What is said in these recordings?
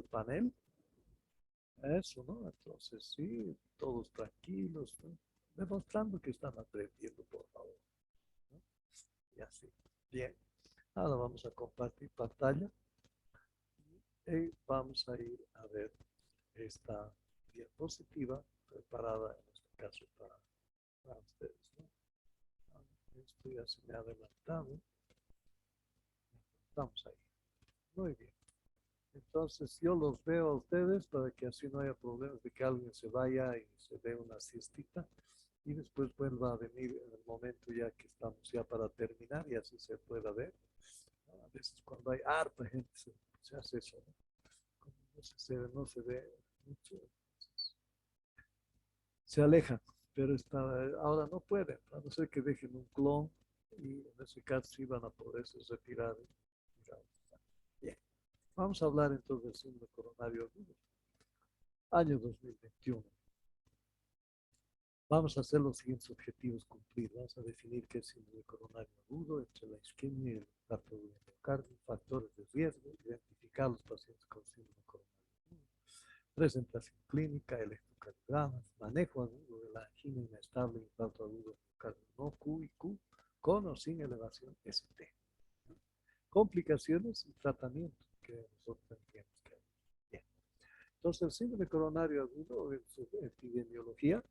el panel. Eso, ¿no? Entonces, sí, todos tranquilos, ¿no? Demostrando que están aprendiendo, por favor, ¿no? Y así. Bien. Ahora vamos a compartir pantalla y vamos a ir a ver esta diapositiva preparada, en este caso, para ustedes, ¿no? Esto ya se me ha adelantado. Estamos ahí. Muy bien. Entonces yo los veo a ustedes para que así no haya problemas de que alguien se vaya y se dé una siestita y después vuelva a venir en el momento ya que estamos ya para terminar y así se pueda ver. A veces cuando hay harta gente se hace eso, ¿no? Como no se ve mucho, entonces se alejan, pero ahora no pueden, a no ser que dejen un clon y en ese caso sí van a poderse retirar. Bien, vamos a hablar entonces del síndrome coronario agudo, año 2021. Vamos a hacer los siguientes objetivos cumplir. Vamos a definir qué es síndrome coronario agudo, entre la isquemia y el infarto de miocardio, factores de riesgo, identificar los pacientes con síndrome coronario agudo, presentación clínica, electrocardiogramas, manejo agudo de la angina inestable, infarto agudo de miocardio no Q y Q, con o sin elevación ST. Complicaciones y tratamiento que nosotros tendríamos que hacer. Bien. Entonces, el síndrome coronario agudo en su epidemiología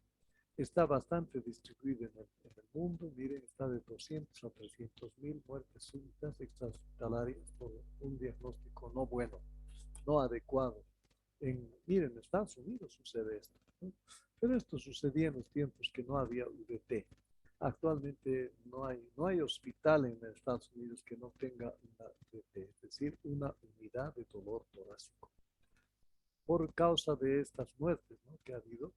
está bastante distribuido en el mundo. Miren, está de 200 a 300 mil muertes súbitas extrahospitalarias por un diagnóstico no bueno, no adecuado. Miren, en Estados Unidos sucede esto, ¿no? Pero esto sucedía en los tiempos que no había VT. Actualmente no hay hospital en Estados Unidos que no tenga una VT, es decir, una unidad de dolor torácico, por causa de estas muertes, ¿no?, que ha habido.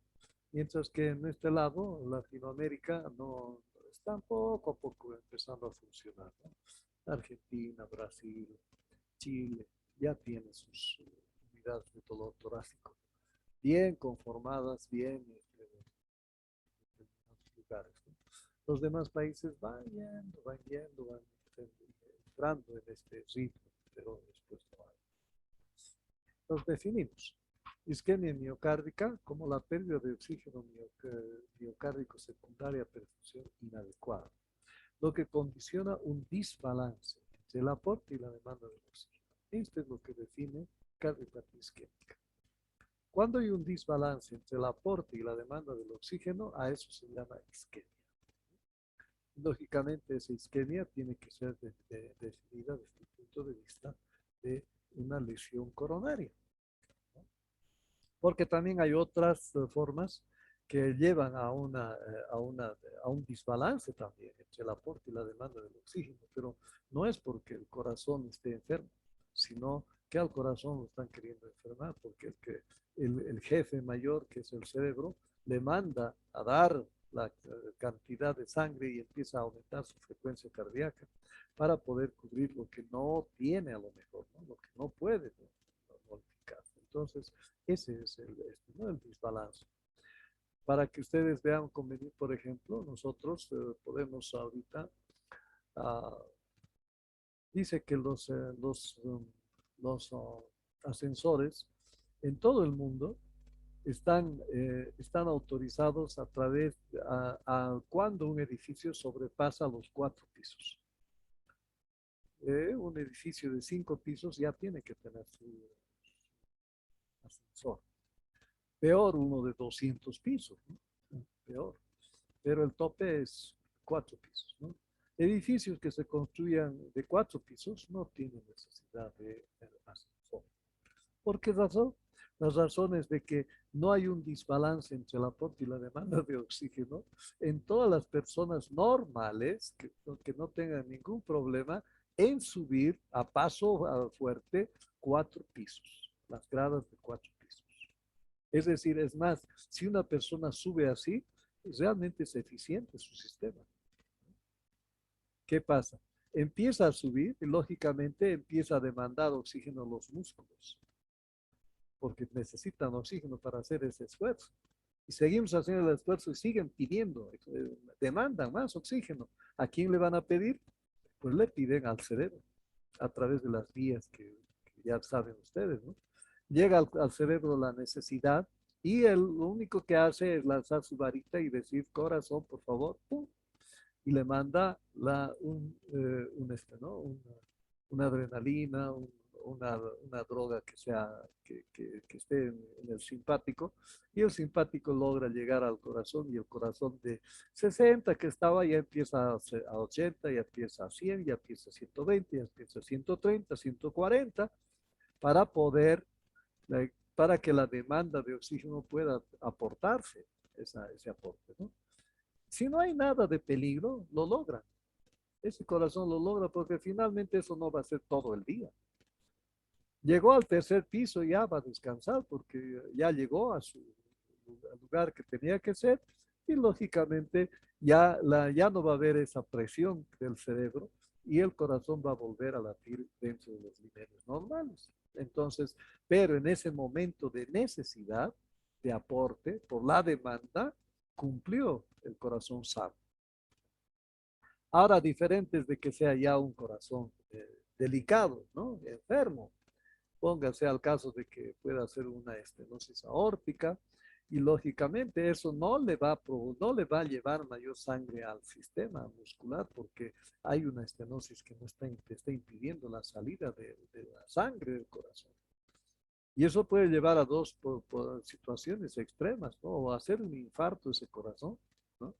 Mientras que en este lado, Latinoamérica, no está poco a poco empezando a funcionar, ¿no? Argentina, Brasil, Chile, ya tiene sus unidades de dolor torácico bien conformadas, bien en otros lugares, ¿no? Los demás países van yendo, van entrando en este ritmo, pero después no hay. Los definimos. Isquemia miocárdica como la pérdida de oxígeno miocárdico secundaria a perfusión inadecuada, lo que condiciona un desbalance entre el aporte y la demanda del oxígeno. Esto es lo que define cardiopatía isquémica. Cuando hay un desbalance entre el aporte y la demanda del oxígeno, a eso se llama isquemia. Lógicamente, esa isquemia tiene que ser definida desde el punto de vista de una lesión coronaria, ¿no? Porque también hay otras formas que llevan a un desbalance también entre el aporte y la demanda del oxígeno, pero no es porque el corazón esté enfermo, sino que al corazón lo están queriendo enfermar, porque es que el jefe mayor, que es el cerebro, le manda a dar la cantidad de sangre y empieza a aumentar su frecuencia cardíaca para poder cubrir lo que no tiene a lo mejor, ¿no?, lo que no puede, ¿no?, modificarse. Entonces, ese es ¿no?, el desbalance. Para que ustedes vean conveniente, por ejemplo, nosotros podemos ahorita, uh, dice que ascensores en todo el mundo están autorizados a través cuando un edificio sobrepasa los 4 pisos. Un edificio de 5 pisos ya tiene que tener su ascensor. Peor uno de 200 pisos, ¿no? Peor. Pero el tope es 4 pisos, ¿no? Edificios que se construyan de 4 pisos no tienen necesidad de ascensor. ¿Por qué razón? Las razones de que no hay un desbalance entre el aporte y la demanda de oxígeno en todas las personas normales que no tengan ningún problema en subir a paso fuerte 4 pisos, las gradas de 4 pisos. Es decir, es más, si una persona sube así, realmente es eficiente su sistema. ¿Qué pasa? Empieza a subir y lógicamente empieza a demandar oxígeno a los músculos, porque necesitan oxígeno para hacer ese esfuerzo. Y seguimos haciendo el esfuerzo y siguen pidiendo, demandan más oxígeno. ¿A quién le van a pedir? Pues le piden al cerebro, a través de las vías que ya saben ustedes, ¿no? llega al cerebro la necesidad y él lo único que hace es lanzar su varita y decir, corazón, por favor, ¡pum! Y le manda ¿no? Una adrenalina, una droga que sea, que esté en el simpático, y el simpático logra llegar al corazón, y el corazón de 60 que estaba ya empieza a 80, ya empieza a 100, ya empieza a 120, ya empieza a 130, 140, para poder, para que la demanda de oxígeno pueda aportarse, ese aporte, ¿no? Si no hay nada de peligro, lo logra. Ese corazón lo logra porque finalmente eso no va a ser todo el día. Llegó al tercer piso, ya va a descansar porque ya llegó a su lugar que tenía que ser y lógicamente ya no va a haber esa presión del cerebro y el corazón va a volver a latir dentro de los niveles normales. Entonces, pero en ese momento de necesidad, de aporte, por la demanda, cumplió el corazón sano. Ahora, diferentes de que sea ya un corazón delicado, ¿no? Enfermo. Póngase al caso de que pueda ser una estenosis aórtica y lógicamente eso no le va a llevar mayor sangre al sistema muscular porque hay una estenosis que no está impidiendo la salida de la sangre del corazón. Y eso puede llevar a por situaciones extremas, ¿no? O hacer un infarto ese corazón, ¿no?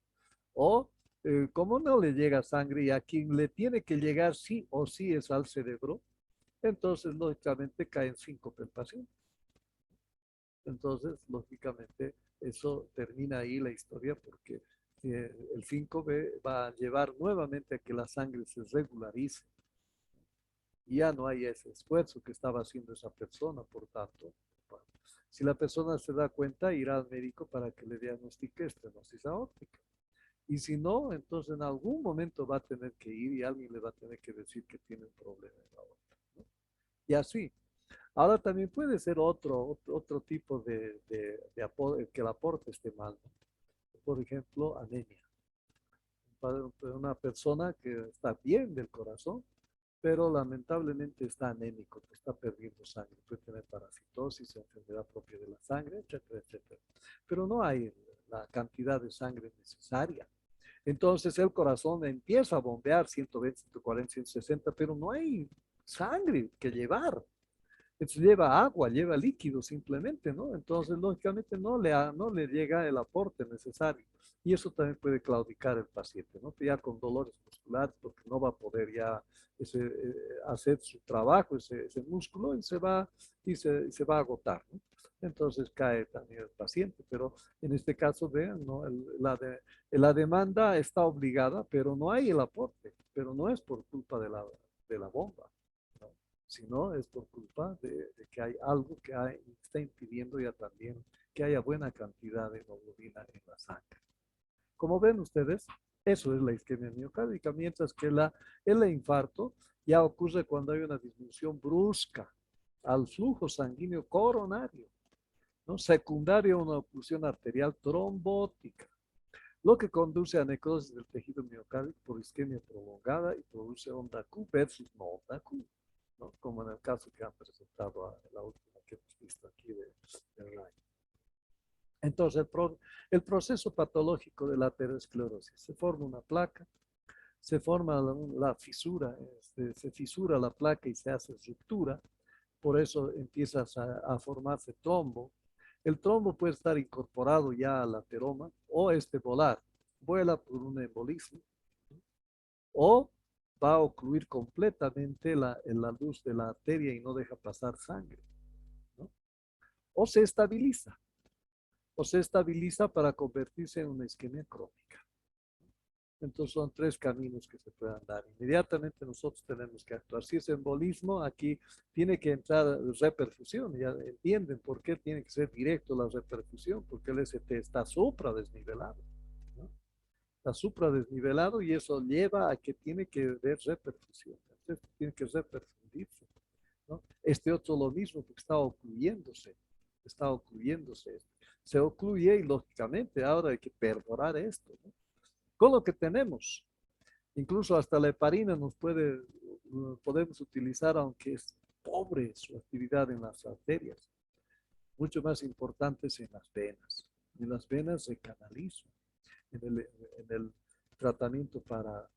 O como no le llega sangre y a quien le tiene que llegar sí o sí es al cerebro, entonces lógicamente cae en síncope el paciente. Entonces, lógicamente, eso termina ahí la historia porque el síncope va a llevar nuevamente a que la sangre se regularice. Y ya no hay ese esfuerzo que estaba haciendo esa persona, por tanto, bueno, si la persona se da cuenta, irá al médico para que le diagnostique estenosis aórtica. Y si no, entonces en algún momento va a tener que ir y alguien le va a tener que decir que tiene un problema en la aorta, ¿no? Y así. Ahora también puede ser otro tipo que el aporte esté mal, ¿no? Por ejemplo, anemia. Una persona que está bien del corazón, pero lamentablemente está anémico, está perdiendo sangre, puede tener parasitosis, enfermedad propia de la sangre, etcétera, etcétera. Pero no hay la cantidad de sangre necesaria. Entonces el corazón empieza a bombear 120, 140, 160, pero no hay sangre que llevar. Entonces lleva agua, lleva líquido simplemente, ¿no? Entonces, lógicamente, no le llega el aporte necesario. Y eso también puede claudicar el paciente, ¿no? Ya con dolores musculares, porque no va a poder ya hacer su trabajo, ese músculo, y se va a agotar, ¿no? Entonces cae también el paciente, pero en este caso, vean, ¿no? La demanda está obligada, pero no hay el aporte, pero no es por culpa de la bomba, ¿no? Sino es por culpa de que hay algo que está impidiendo ya también que haya buena cantidad de hemoglobina en la sangre. Como ven ustedes, eso es la isquemia miocárdica, mientras que el infarto ya ocurre cuando hay una disminución brusca al flujo sanguíneo coronario, ¿no? Secundario a una oclusión arterial trombótica, lo que conduce a necrosis del tejido miocárdico por isquemia prolongada y produce onda Q versus no onda Q, ¿no? Como en el caso que han presentado la última que hemos visto aquí de Ryan. Entonces, el proceso patológico de la aterosclerosis, se forma una placa, se forma la fisura, se fisura la placa y se hace ruptura, por eso empieza a formarse trombo. El trombo puede estar incorporado ya al ateroma o volar, vuela por un embolismo, o va a ocluir completamente la luz de la arteria y no deja pasar sangre, ¿no? O se estabiliza, para convertirse en una isquemia crónica. Entonces son tres caminos que se puedan dar. Inmediatamente nosotros tenemos que actuar. Si es embolismo, aquí tiene que entrar reperfusión. Ya entienden por qué tiene que ser directo la reperfusión, porque el ST está supradesnivelado, ¿no? Está supradesnivelado y eso lleva a que tiene que haber reperfusión. Entonces tiene que reperfundirse, ¿no? Este otro lo mismo, porque está ocluyéndose. Se ocluye y lógicamente ahora hay que perforar esto, ¿no? Con lo que tenemos. Incluso hasta la heparina podemos utilizar, aunque es pobre su actividad en las arterias. mucho más importantes en las venas. En las venas se canaliza. En el tratamiento para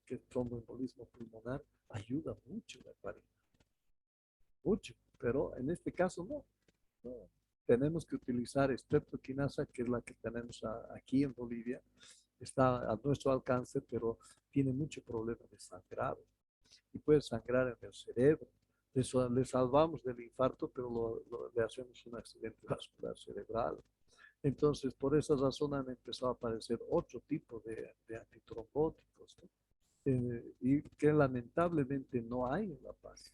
que tromboembolismo pulmonar ayuda mucho la heparina, mucho, pero en este caso no. No. Tenemos que utilizar streptokinasa, que es la que tenemos aquí en Bolivia, está a nuestro alcance, pero tiene mucho problema de sangrado y puede sangrar en el cerebro. Le salvamos del infarto, pero le hacemos un accidente vascular cerebral. Entonces, por esa razón han empezado a aparecer otro tipo de antitrombóticos, ¿no? Y que lamentablemente no hay en La Paz.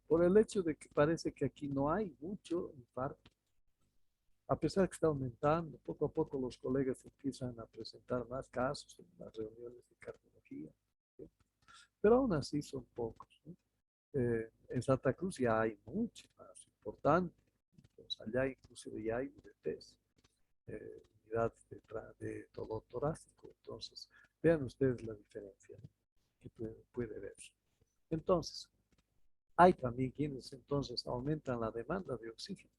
Por el hecho de que parece que aquí no hay mucho infarto. A pesar de que está aumentando, poco a poco los colegas empiezan a presentar más casos en las reuniones de cardiología, ¿sí? Pero aún así son pocos, ¿no? En Santa Cruz ya hay mucho más importante. Pues allá inclusive ya hay UDTs, unidad de dolor torácico. Entonces, vean ustedes la diferencia, ¿no? Que puede verse. Entonces, hay también quienes entonces aumentan la demanda de oxígeno.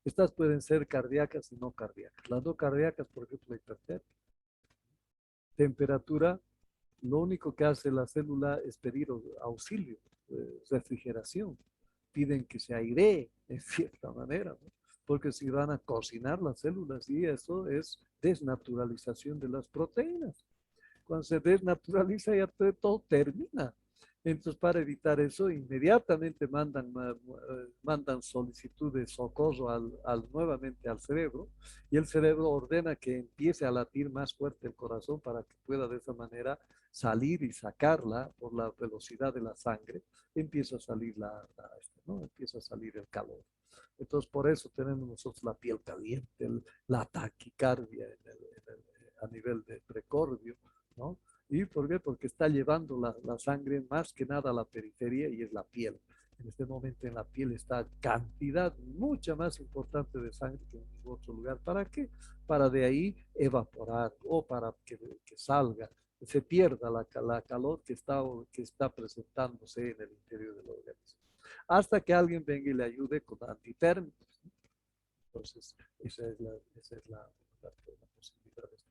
Estas pueden ser cardíacas y no cardíacas. Las no cardíacas, por ejemplo, la hipertermia. Temperatura, lo único que hace la célula es pedir auxilio, refrigeración. Piden que se airee, en cierta manera, ¿no? Porque si van a cocinar las células y eso es desnaturalización de las proteínas. Cuando se desnaturaliza ya todo termina. Entonces, para evitar eso, inmediatamente mandan solicitud de socorro nuevamente al cerebro y el cerebro ordena que empiece a latir más fuerte el corazón para que pueda de esa manera salir y sacarla por la velocidad de la sangre. Empieza a salir ¿no? Empieza a salir el calor. Entonces, por eso tenemos nosotros la piel caliente, la taquicardia a nivel de precordio, ¿no? ¿Y por qué? Porque está llevando la sangre más que nada a la periferia y es la piel. En este momento en la piel está cantidad mucha más importante de sangre que en ningún otro lugar. ¿Para qué? Para de ahí evaporar o para que salga, se pierda la calor que está presentándose en el interior del organismo. Hasta que alguien venga y le ayude con antitérmicos. Entonces, esa es la posibilidad de esto.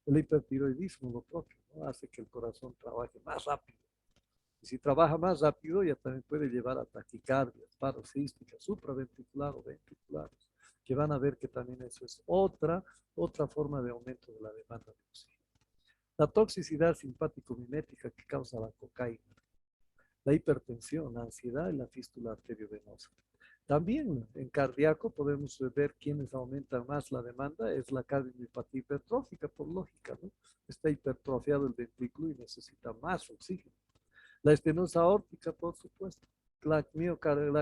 El hipertiroidismo, lo propio, ¿no? Hace que el corazón trabaje más rápido. Y si trabaja más rápido, ya también puede llevar a taquicardias, paroxísticas, supraventricular o ventriculares, que van a ver que también eso es otra forma de aumento de la demanda de oxígeno. La toxicidad simpático-mimética que causa la cocaína, la hipertensión, la ansiedad y la fístula arteriovenosa. También en cardíaco podemos ver quiénes aumentan más la demanda, es la cardiomiopatía hipertrófica, por lógica, ¿no? Está hipertrofiado el ventrículo y necesita más oxígeno. La estenosis aórtica, por supuesto, la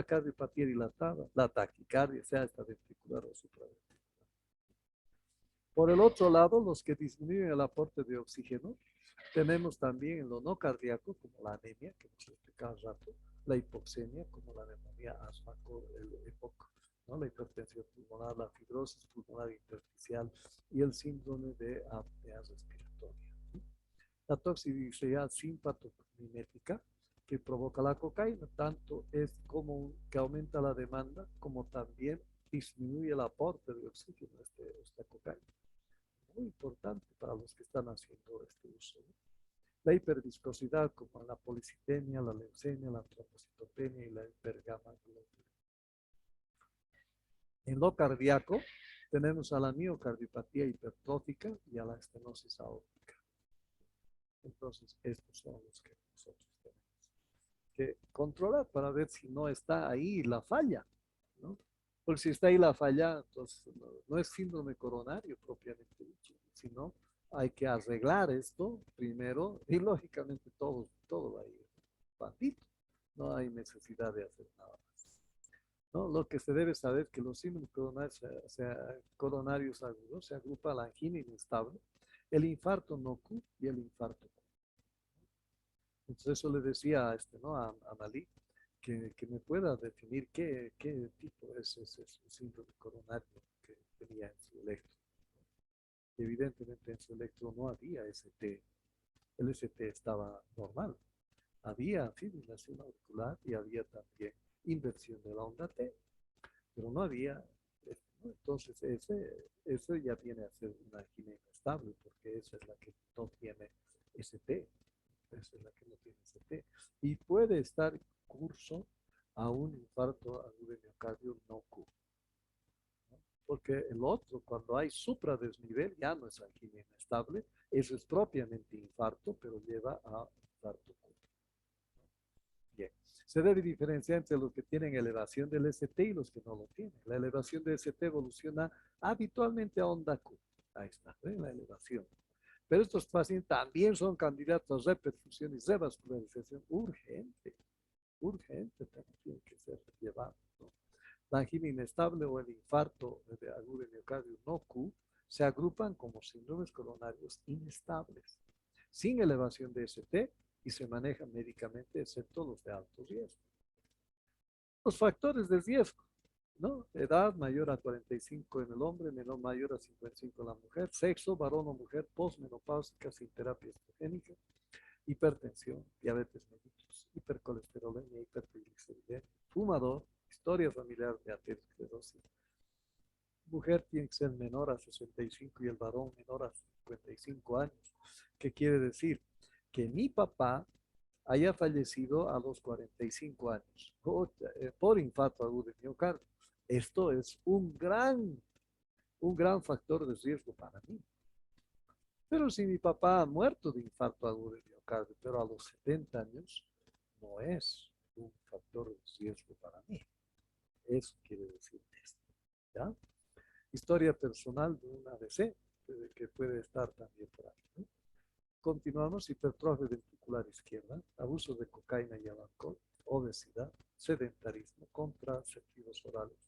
cardiopatía dilatada, la taquicardia, sea esta ventricular o supraventricular. Por el otro lado, los que disminuyen el aporte de oxígeno, tenemos también en lo no cardíaco, como la anemia, que hemos explicado hace rato, la hipoxemia, como la neumonía asmático, el EPOC, ¿no? La hipertensión pulmonar, la fibrosis pulmonar intersticial y el síndrome de apnea respiratoria. La toxicidad simpatomimética que provoca la cocaína, tanto es como que aumenta la demanda, como también disminuye el aporte de oxígeno esta cocaína. Muy importante para los que están haciendo este uso, ¿no? La hiperviscosidad, como la policitemia, la leucemia, la trombocitopenia y la hipergamaglobulinemia. En lo cardíaco, tenemos a la miocardiopatía hipertrófica y a la estenosis aórtica. Entonces, estos son los que nosotros tenemos que controlar para ver si no está ahí la falla, ¿no? Porque si está ahí la falla, entonces no es síndrome coronario propiamente dicho, sino hay que arreglar esto primero y lógicamente todo va a ir bandito. No hay necesidad de hacer nada más, ¿no? Lo que se debe saber es que los síndromes coronarios agudos se agrupa la angina inestable, el infarto no Q y el infarto Q. Entonces eso le decía ¿no? a Malí que me pueda definir qué tipo es ese síndrome coronario que tenía en su electro. Evidentemente en su electro no había ST, el ST estaba normal. Había fibrilación auricular y había también inversión de la onda T, pero no había, ¿no? Entonces eso ya viene a ser una angina inestable, porque esa es la que no tiene ST, esa es la que no tiene ST, y puede estar en curso a un infarto agudo de miocardio no Q, ¿no? Porque el otro, cuando hay supradesnivel, ya no es angina inestable, eso es propiamente infarto, pero lleva a infarto Q. Bien. Se debe diferenciar entre los que tienen elevación del ST y los que no lo tienen. La elevación del ST evoluciona habitualmente a onda Q. Ahí está, ¿ven? La elevación. Pero estos pacientes también son candidatos a reperfusión y revascularización urgente. Urgente también tiene que ser llevado, ¿no? La angina inestable o el infarto de agudo de miocardio no Q se agrupan como síndromes coronarios inestables, sin elevación de ST y se manejan médicamente, excepto los de alto riesgo. Los factores de riesgo, ¿no? Edad mayor a 45 en el hombre, menor mayor a 55 en la mujer, sexo, varón o mujer, posmenopáusica sin terapia estrogénica, hipertensión, diabetes mellitus, hipercolesterolemia, hipertrigliceridemia, fumador, historia familiar de aterosclerosis. Mujer tiene que ser menor a 65 y el varón menor a 55 años. ¿Qué quiere decir? Que mi papá haya fallecido a los 45 años por infarto agudo de miocardio. Esto es un gran factor de riesgo para mí. Pero si mi papá ha muerto de infarto agudo de miocardio, pero a los 70 años, no es un factor de riesgo para mí. Eso quiere decir esto, ¿ya? Historia personal de un AVC, que puede estar también por ahí, ¿no? Continuamos: hipertrofia ventricular izquierda, abuso de cocaína y alcohol, obesidad, sedentarismo, contraceptivos orales,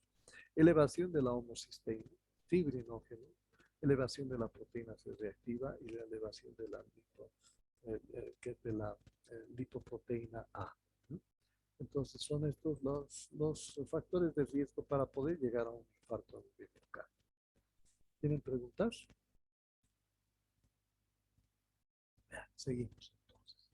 elevación de la homocisteína, fibrinógeno, elevación de la proteína C reactiva y la elevación de la, lipoproteína A, ¿no? Entonces son estos los factores de riesgo para poder llegar a un infarto agudo de miocardio. ¿Tienen preguntas? Seguimos entonces.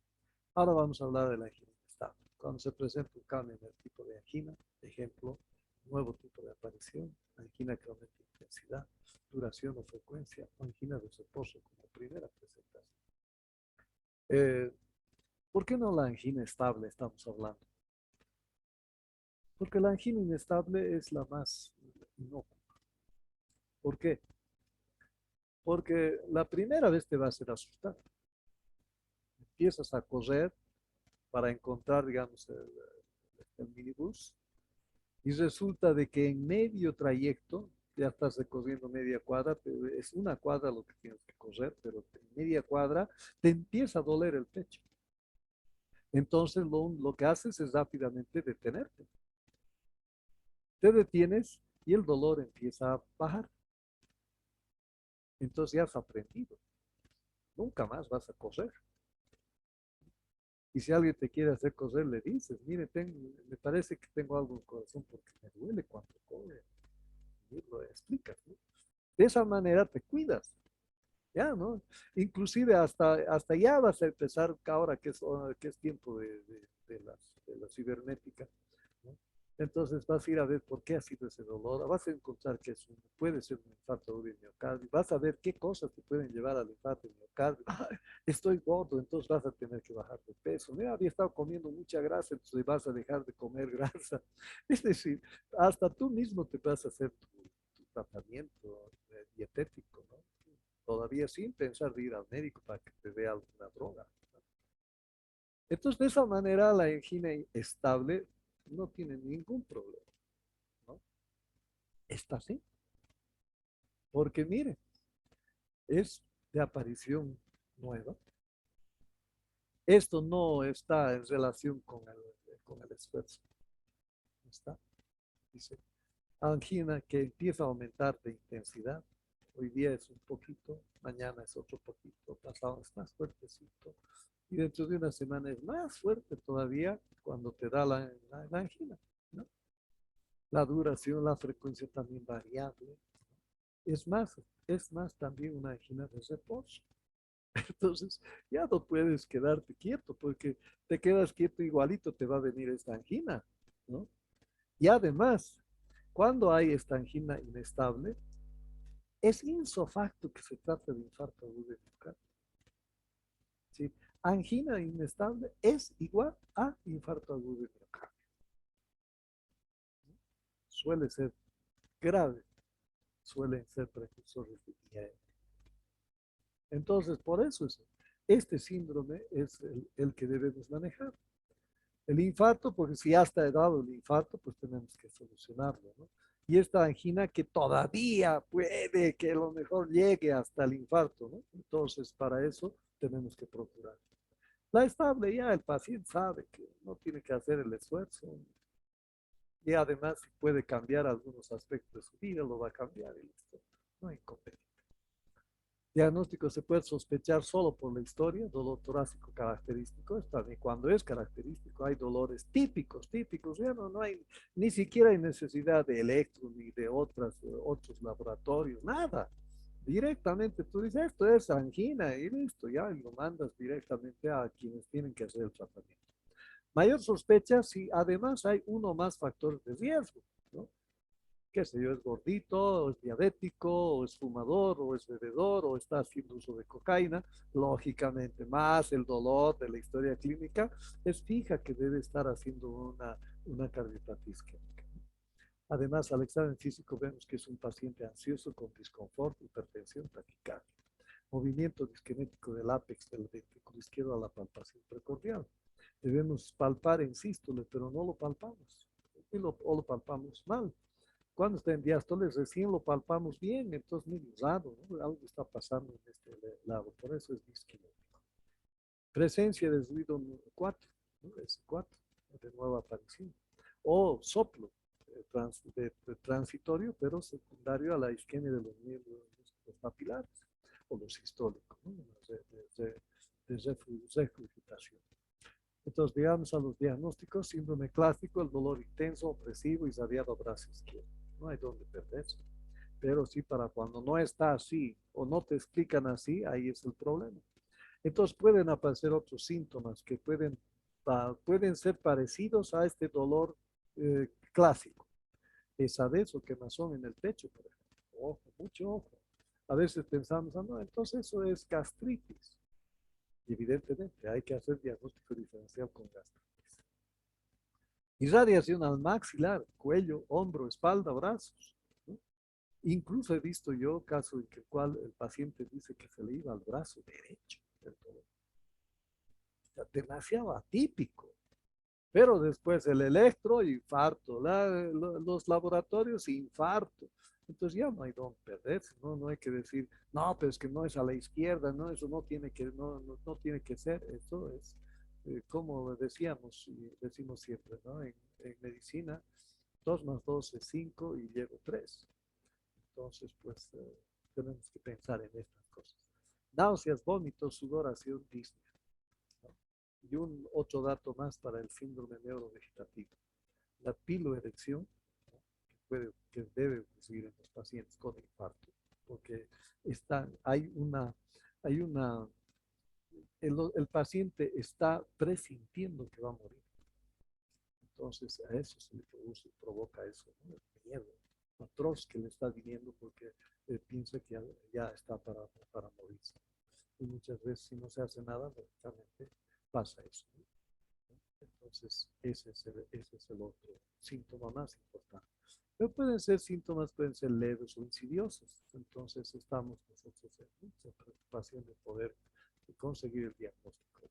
Ahora vamos a hablar de la angina inestable. Cuando se presenta un cambio en el tipo de angina, ejemplo, nuevo tipo de aparición, angina que aumenta intensidad, duración o frecuencia, o angina de reposo como primera presentación. ¿Por qué no la angina estable estamos hablando? Porque la angina inestable es la más inocua. ¿Por qué? Porque la primera vez te va a hacer asustar. Empiezas a correr para encontrar, digamos, el minibús, y resulta de que en medio trayecto, ya estás recorriendo media cuadra, pero es una cuadra lo que tienes que correr, pero en media cuadra te empieza a doler el pecho. Entonces lo que haces es rápidamente detenerte. Te detienes y el dolor empieza a bajar. Entonces ya has aprendido. Nunca más vas a correr. Y si alguien te quiere hacer correr, le dices: mire, me parece que tengo algo en el corazón porque me duele cuando corre. Y lo explicas, ¿no? De esa manera te cuidas, ¿ya? ¿No? Inclusive hasta ya vas a empezar, ahora que es tiempo de la cibernética, ¿no? Entonces vas a ir a ver por qué ha sido ese dolor, vas a encontrar que puede ser un infarto de miocardio, vas a ver qué cosas te pueden llevar al infarto de miocardio. Estoy gordo, entonces vas a tener que bajar de peso. Mira, había estado comiendo mucha grasa, entonces vas a dejar de comer grasa. Es decir, hasta tú mismo te vas a hacer tu tratamiento dietético, ¿no? Todavía sin pensar de ir al médico para que te dé alguna droga, ¿no? Entonces, de esa manera, la angina estable no tiene ningún problema, ¿no? Está así. Porque mire, es de aparición nueva. Esto no está en relación con el esfuerzo. ¿No está? Dice, angina que empieza a aumentar de intensidad. Hoy día es un poquito, mañana es otro poquito, pasado es más fuertecito. Y dentro de una semana es más fuerte todavía cuando te da la angina, ¿no? La duración, la frecuencia también variable. Es más también una angina de reposo. Entonces, ya no puedes quedarte quieto, porque te quedas quieto igualito te va a venir esta angina, ¿no? Y además, Cuando hay esta angina inestable, es insofacto que se trata de infarto agudo de miocardio. ¿Sí? Angina inestable es igual a infarto agudo de miocardio. Suele ser grave, suelen ser precursores de IAM. Entonces, por eso este síndrome es el que debemos manejar. El infarto, porque si ya está dado el infarto, pues tenemos que solucionarlo, ¿no? Y esta angina que todavía puede que a lo mejor llegue hasta el infarto, ¿no? Entonces, para eso tenemos que procurar. La estable ya el paciente sabe que no tiene que hacer el esfuerzo y además si puede cambiar algunos aspectos de su vida, lo va a cambiar y listo. No hay inconveniente. Diagnóstico se puede sospechar solo por la historia, dolor torácico característico, también cuando es característico hay dolores típicos, ya no hay, ni siquiera hay necesidad de electro ni de otros laboratorios, nada. Directamente tú dices, esto es angina y listo, ya lo mandas directamente a quienes tienen que hacer el tratamiento. Mayor sospecha si además hay uno o más factores de riesgo, ¿no? Qué sé yo, es gordito, o es diabético, o es fumador, o es bebedor, o está haciendo uso de cocaína, lógicamente, más el dolor de la historia clínica, es fija que debe estar haciendo una cardiopatía isquémica. Además, al examen físico vemos que es un paciente ansioso con disconfort, hipertensión, taquicardia. Movimiento disquinético del ápex del ventrículo izquierdo a la palpación precordial. Debemos palpar en sístole, pero no lo palpamos. O lo palpamos mal. Cuando está en diástole, recién lo palpamos bien, entonces medio raro, ¿no? Algo está pasando en este lado, por eso es disquinético. Presencia de ruido 4, ¿no? S4, de nueva aparición. O soplo transitorio, pero secundario a la isquemia de los miembros papilares, o los históricos, ¿no? De regurgitación. Entonces, digamos a los diagnósticos, síndrome clásico, el dolor intenso, opresivo y radiado brazo izquierdo. No hay donde perderse. Pero sí, para cuando no está así o no te explican así, ahí es el problema. Entonces, pueden aparecer otros síntomas que pueden ser parecidos a este dolor clásico. Pesadez o quemazón en el pecho, por ejemplo. Ojo, mucho ojo. A veces pensamos, ah, no, entonces eso es gastritis. Y evidentemente hay que hacer diagnóstico diferencial con gastritis. Irradiación al maxilar, cuello, hombro, espalda, brazos, ¿no? Incluso he visto yo casos en el cual el paciente dice que se le iba al brazo derecho del dolor. O sea, demasiado atípico. Pero después el electro, infarto, los laboratorios, infarto. Entonces ya no hay dónde perderse, ¿no? No hay que decir, no, pero es que no es a la izquierda, no, eso no tiene que ser, eso es, como decíamos y decimos siempre, ¿no? En medicina, 2 más 2 es 5 y llevo 3. Entonces, pues, tenemos que pensar en estas cosas. Náuseas, vómitos, sudoración, disnea. Y un otro dato más para el síndrome neurovegetativo. La piloerección, ¿no? que debe ocurrir en los pacientes con infarto, porque hay una, el paciente está presintiendo que va a morir. Entonces a eso se le provoca eso, ¿no? El miedo atroz que le está viniendo porque piensa que ya está para morirse. Y muchas veces si no se hace nada, lógicamente pasa eso, ¿no? Entonces, ese es el otro síntoma más importante. Pero pueden ser síntomas, pueden ser leves o insidiosos. Entonces, estamos nosotros en mucha preocupación de poder conseguir el diagnóstico.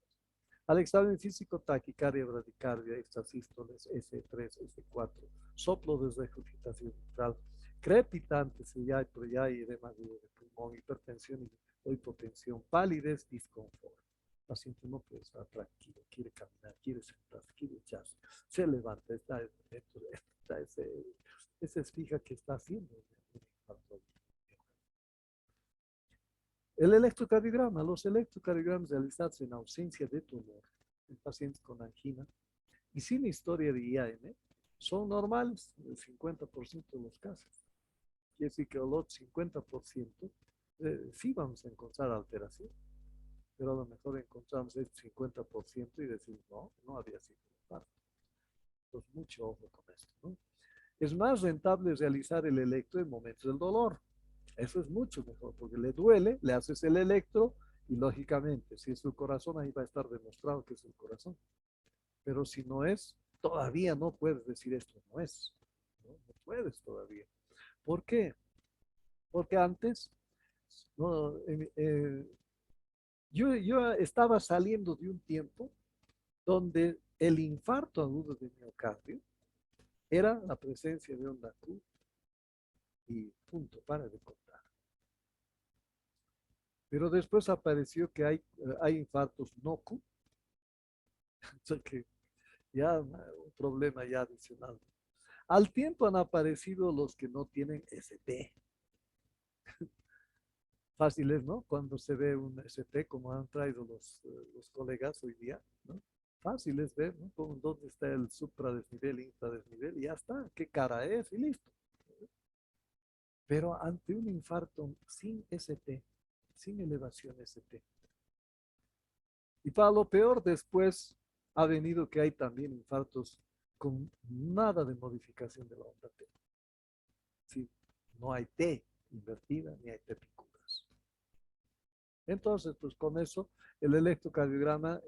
Al examen físico, taquicardia, bradicardia, extrasístoles, S3, S4, soplo de regurgitación mitral, crepitantes, pero ya hay edema de pulmón, hipertensión o hipotensión, palidez, disconfort. El paciente no puede estar tranquilo, quiere caminar, quiere sentarse, quiere echarse, se levanta, esa es fija que está haciendo un infarto. El electrocardiograma, los electrocardiogramas realizados en ausencia de tumor en pacientes con angina y sin historia de IAM son normales en el 50% de los casos. Quiere decir que el otro 50% sí vamos a encontrar alteración, pero a lo mejor encontramos este 50% y decimos, no, no había sido infarto. Entonces, mucho ojo con esto, ¿no? Es más rentable realizar el electro en momentos del dolor. Eso es mucho mejor, porque le duele, le haces el electro y lógicamente, si es su corazón, ahí va a estar demostrado que es el corazón. Pero si no es, todavía no puedes decir esto no es. No, no puedes todavía. ¿Por qué? Porque antes, no, yo estaba saliendo de un tiempo donde el infarto agudo de miocardio era la presencia de onda Q y punto, para de contar. Pero después apareció que hay infartos no Q, o sea que ya un problema ya adicional. Al tiempo han aparecido los que no tienen ST. Fáciles, ¿no? Cuando se ve un ST, como han traído los colegas hoy día, ¿no? Fácil es ver, ¿no? Dónde está el supradesnivel, infradesnivel, y ya está, qué cara es, y listo. Pero ante un infarto sin ST, sin elevación ST, y para lo peor, después ha venido que hay también infartos con nada de modificación de la onda T. Sí, no hay T invertida ni hay T picudas. Entonces, pues con eso, el electrocardiograma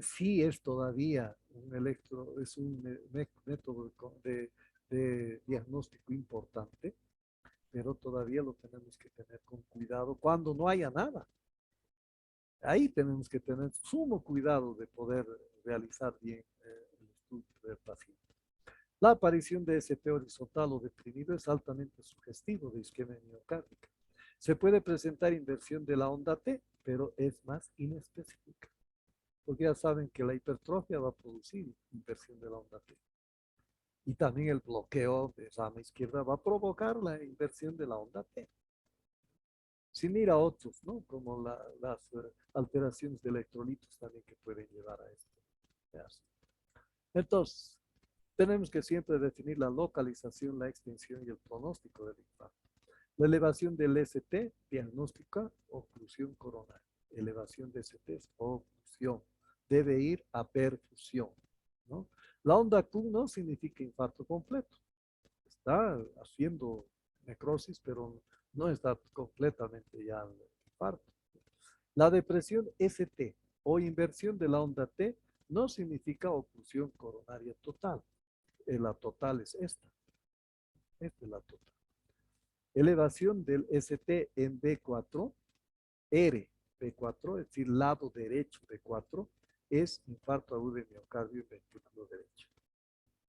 sí es todavía es un método de diagnóstico importante, pero todavía lo tenemos que tener con cuidado cuando no haya nada. Ahí tenemos que tener sumo cuidado de poder realizar bien el estudio del paciente. La aparición de ST horizontal o deprimido es altamente sugestivo de isquemia miocárdica. Se puede presentar inversión de la onda T, pero es más inespecífica, porque ya saben que la hipertrofia va a producir inversión de la onda T. Y también el bloqueo de rama izquierda va a provocar la inversión de la onda T. Sin ir a otros, ¿no? Como las alteraciones de electrolitos también que pueden llevar a esto. Entonces, tenemos que siempre definir la localización, la extensión y el pronóstico del infarto. La elevación del ST diagnostica oclusión coronaria. Elevación de ST es oclusión. Debe ir a perfusión, ¿no? La onda Q no significa infarto completo. Está haciendo necrosis, pero no está completamente ya en infarto. La depresión ST o inversión de la onda T no significa oclusión coronaria total. La total es esta. Esta es la total. Elevación del ST en B4, R, B4, es decir, lado derecho B4, es infarto agudo de miocardio en ventrículo derecho.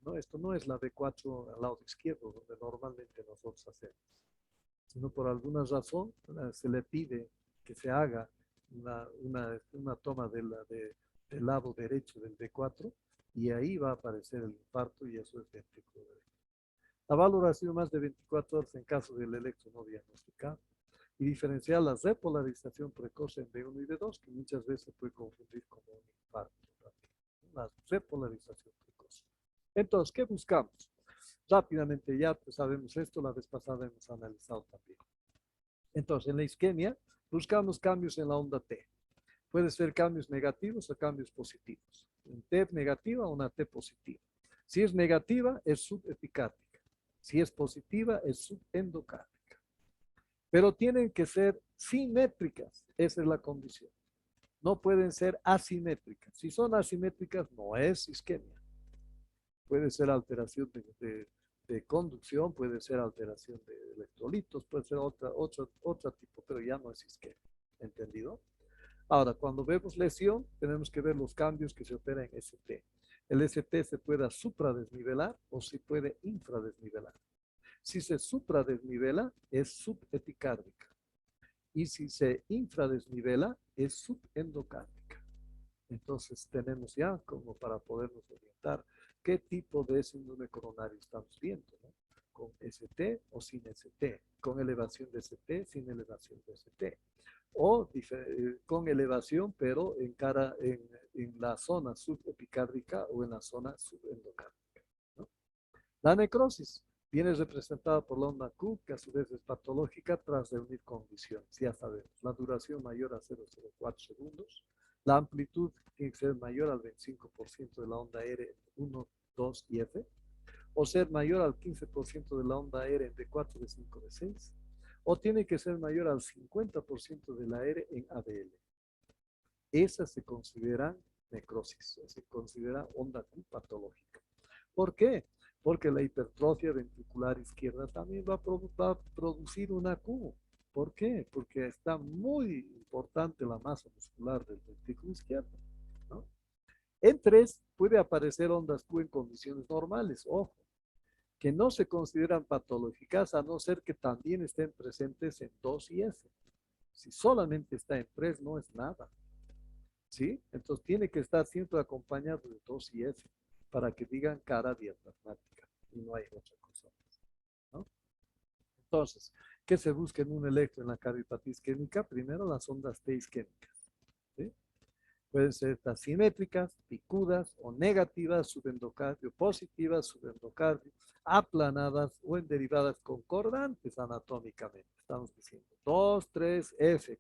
No, esto no es la B4 al lado izquierdo, donde normalmente nosotros hacemos, sino por alguna razón se le pide que se haga una toma del lado derecho del B4 y ahí va a aparecer el infarto y eso es ventrículo derecho. La valoración más de 24 horas en caso del electro no diagnosticado y diferenciar la repolarización precoz en B1 y B2, que muchas veces se puede confundir como un infarto. La repolarización precoz. Entonces, ¿qué buscamos? Rápidamente, ya pues sabemos esto, la vez pasada hemos analizado también. Entonces, en la isquemia, buscamos cambios en la onda T. Puede ser cambios negativos o cambios positivos. Una T negativa o una T positiva. Si es negativa, es subepicárdica. Si es positiva, es subendocárdica. Pero tienen que ser simétricas. Esa es la condición. No pueden ser asimétricas. Si son asimétricas, no es isquemia. Puede ser alteración de conducción, puede ser alteración de electrolitos, puede ser otro tipo, pero ya no es isquemia. ¿Entendido? Ahora, cuando vemos lesión, tenemos que ver los cambios que se operan en ST. El ST se puede supradesnivelar o se puede infradesnivelar. Si se supradesnivela, es subepicárdica. Y si se infradesnivela, es subendocárdica. Entonces tenemos ya como para podernos orientar qué tipo de síndrome coronario estamos viendo, ¿no? Con ST o sin ST, con elevación de ST, sin elevación de ST, o con elevación pero en la zona subepicárdica o en la zona subendocárdica, ¿no? La necrosis viene representada por la onda Q, que a su vez es patológica tras reunir condiciones, ya sabemos, la duración mayor a 0,04 segundos, la amplitud tiene que ser mayor al 25% de la onda R1, 2 y F, o ser mayor al 15% de la onda R en D4, D5, D6, o tiene que ser mayor al 50% de la R en ABL. Esas se consideran necrosis, se considera onda Q patológica. ¿Por qué? Porque la hipertrofia ventricular izquierda también va a producir una Q. ¿Por qué? Porque está muy importante la masa muscular del ventrículo izquierdo, ¿no? En 3 puede aparecer ondas Q en condiciones normales, ojo, que no se consideran patológicas a no ser que también estén presentes en 2 y F. Si solamente está en 3, no es nada. ¿Sí? Entonces tiene que estar siempre acompañado de 2 y F para que digan cara diafragmática y no hay otra cosa, ¿no? Entonces, ¿qué se busca en un electro en la cardiopatia isquémica? Primero las ondas T isquémicas, ¿sí? Pueden ser simétricas, picudas o negativas, subendocardio, positivas, subendocardio, aplanadas o en derivadas concordantes anatómicamente. Estamos diciendo 2, 3, F,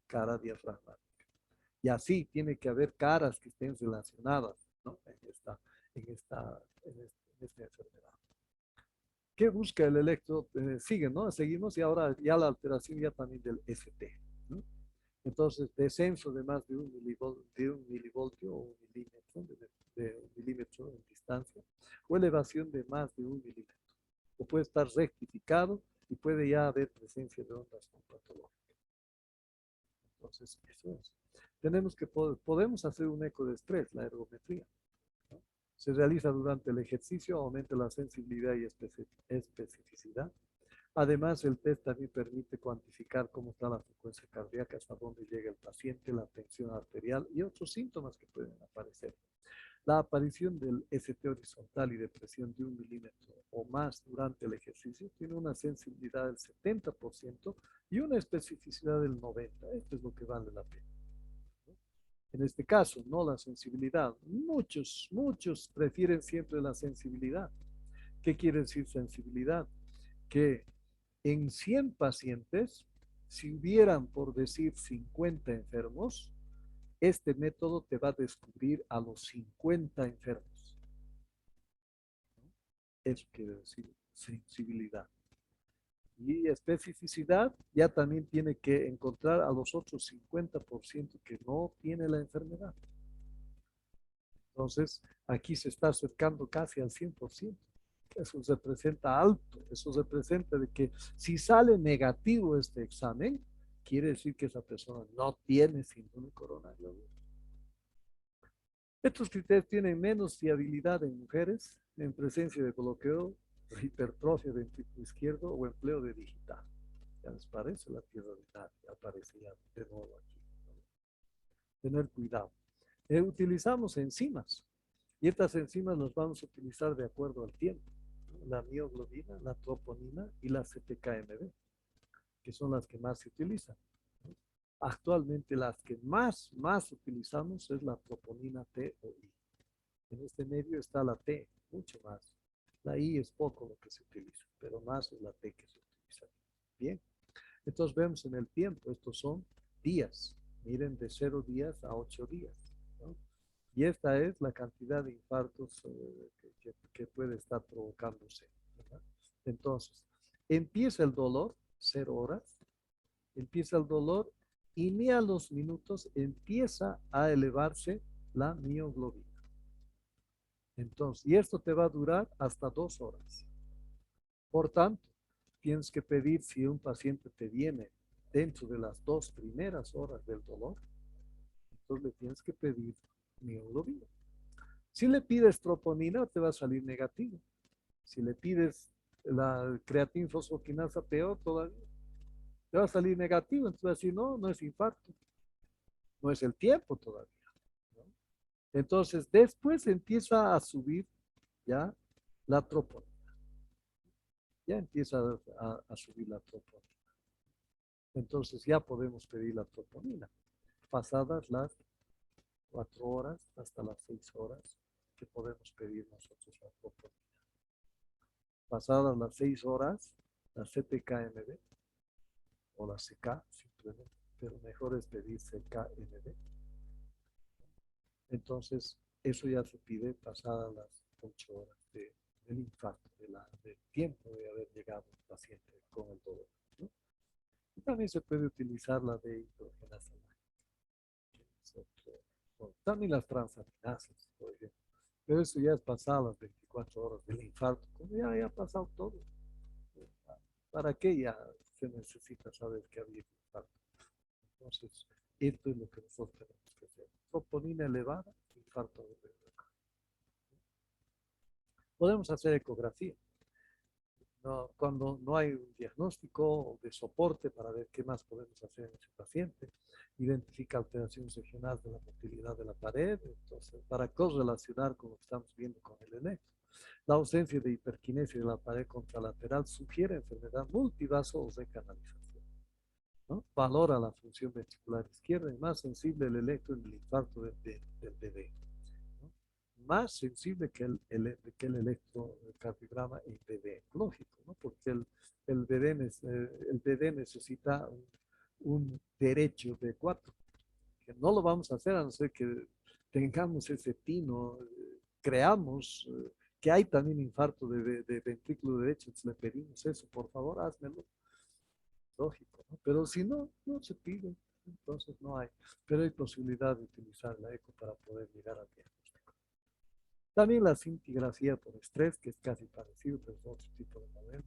cara diafragmática. Y así tiene que haber caras que estén relacionadas, ¿no? En esta enfermedad. ¿Qué busca el electro? Sigue, ¿no? Seguimos y ahora ya la alteración ya también del ST, ¿no? Entonces, descenso de más de un milivoltio o un milímetro, de un milímetro en distancia, o elevación de más de un milímetro. O puede estar rectificado y puede ya haber presencia de ondas patológicas. Entonces, eso es. Podemos hacer un eco de estrés, la ergometría, ¿no? Se realiza durante el ejercicio, aumenta la sensibilidad y especificidad. Además, el test también permite cuantificar cómo está la frecuencia cardíaca, hasta dónde llega el paciente, la tensión arterial y otros síntomas que pueden aparecer. La aparición del ST horizontal y de presión de un milímetro o más durante el ejercicio tiene una sensibilidad del 70% y una especificidad del 90%. Esto es lo que vale la pena. En este caso, no la sensibilidad. Muchos prefieren siempre la sensibilidad. ¿Qué quiere decir sensibilidad? Que en 100 pacientes, si hubieran, por decir, 50 enfermos, este método te va a descubrir a los 50 enfermos. Eso quiere decir sensibilidad. Y especificidad ya también tiene que encontrar a los otros 50% que no tiene la enfermedad. Entonces, aquí se está acercando casi al 100%. Eso representa alto, eso representa de que si sale negativo este examen, quiere decir que esa persona no tiene síndrome coronario. Estos criterios tienen menos fiabilidad en mujeres en presencia de bloqueo, hipertrofia del ventrículo izquierdo o empleo de digital. Ya les parece la tierra de nadie, aparece ya de nuevo aquí, ¿no? Tener cuidado. Utilizamos enzimas y estas enzimas las vamos a utilizar de acuerdo al tiempo, ¿no? La mioglobina, la troponina y la CTKMB, que son las que más se utilizan, ¿no? Actualmente las que más utilizamos es la troponina T o I. En este medio está la T, mucho más. La I es poco lo que se utiliza, pero más es la T que se utiliza. Bien, entonces vemos en el tiempo, estos son días. Miren, de 0 días a 8 días, ¿no? Y esta es la cantidad de infartos que puede estar provocándose, ¿verdad? Entonces, empieza el dolor, 0 horas, empieza el dolor y ni a los minutos empieza a elevarse la mioglobina. Entonces, y esto te va a durar hasta 2 horas. Por tanto, tienes que pedir si un paciente te viene dentro de las 2 primeras horas del dolor, entonces le tienes que pedir mioglobina. Si le pides troponina, te va a salir negativo. Si le pides la creatina fosfoquinasa, peor todavía. Te va a salir negativo, entonces va a decir, no, no es infarto. No es el tiempo todavía, ¿no? Entonces, después empieza a subir ya la troponina. Ya empieza a subir la troponina. Entonces ya podemos pedir la troponina. Pasadas las 4 horas hasta las 6 horas que podemos pedir nosotros la troponina. Pasadas las 6 horas, la CTKMB o la CK simplemente, pero mejor es pedir CKMB. Entonces, eso ya se pide pasadas las 8 horas del infarto, del tiempo de haber llegado el paciente con el dolor, ¿no? Y también se puede utilizar la de hidrogenasa láctea. También las transaminasas, por ejemplo. Pero eso ya es pasado las 24 horas del infarto, como ya ha pasado todo. ¿Para qué ya se necesita saber que había infarto? Entonces, esto es lo que nosotros tenemos que hacer. Troponina elevada, infarto de miocardio. Podemos hacer ecografía. ¿No? Cuando no hay un diagnóstico de soporte para ver qué más podemos hacer en ese paciente, identifica alteraciones regionales de la motilidad de la pared, entonces, para correlacionar con lo que estamos viendo con el electro. La ausencia de hiperquinesia de la pared contralateral sugiere enfermedad multivaso o recanalización, ¿no? Valora la función ventricular izquierda y más sensible el electro en el infarto del bebé, ¿no? Más sensible que el electrocardiograma en bebé, lógico, ¿no? Porque el bebé necesita un derecho de 4, que no lo vamos a hacer a no ser que tengamos ese tino, creamos que hay también infarto de ventrículo derecho, entonces le pedimos eso, por favor, házmelo, lógico, ¿no? Pero si no, no se pide, entonces no hay, pero hay posibilidad de utilizar la eco para poder llegar al diagnóstico. También la cintigrafía por estrés, que es casi parecido, pero es otro tipo de modelo.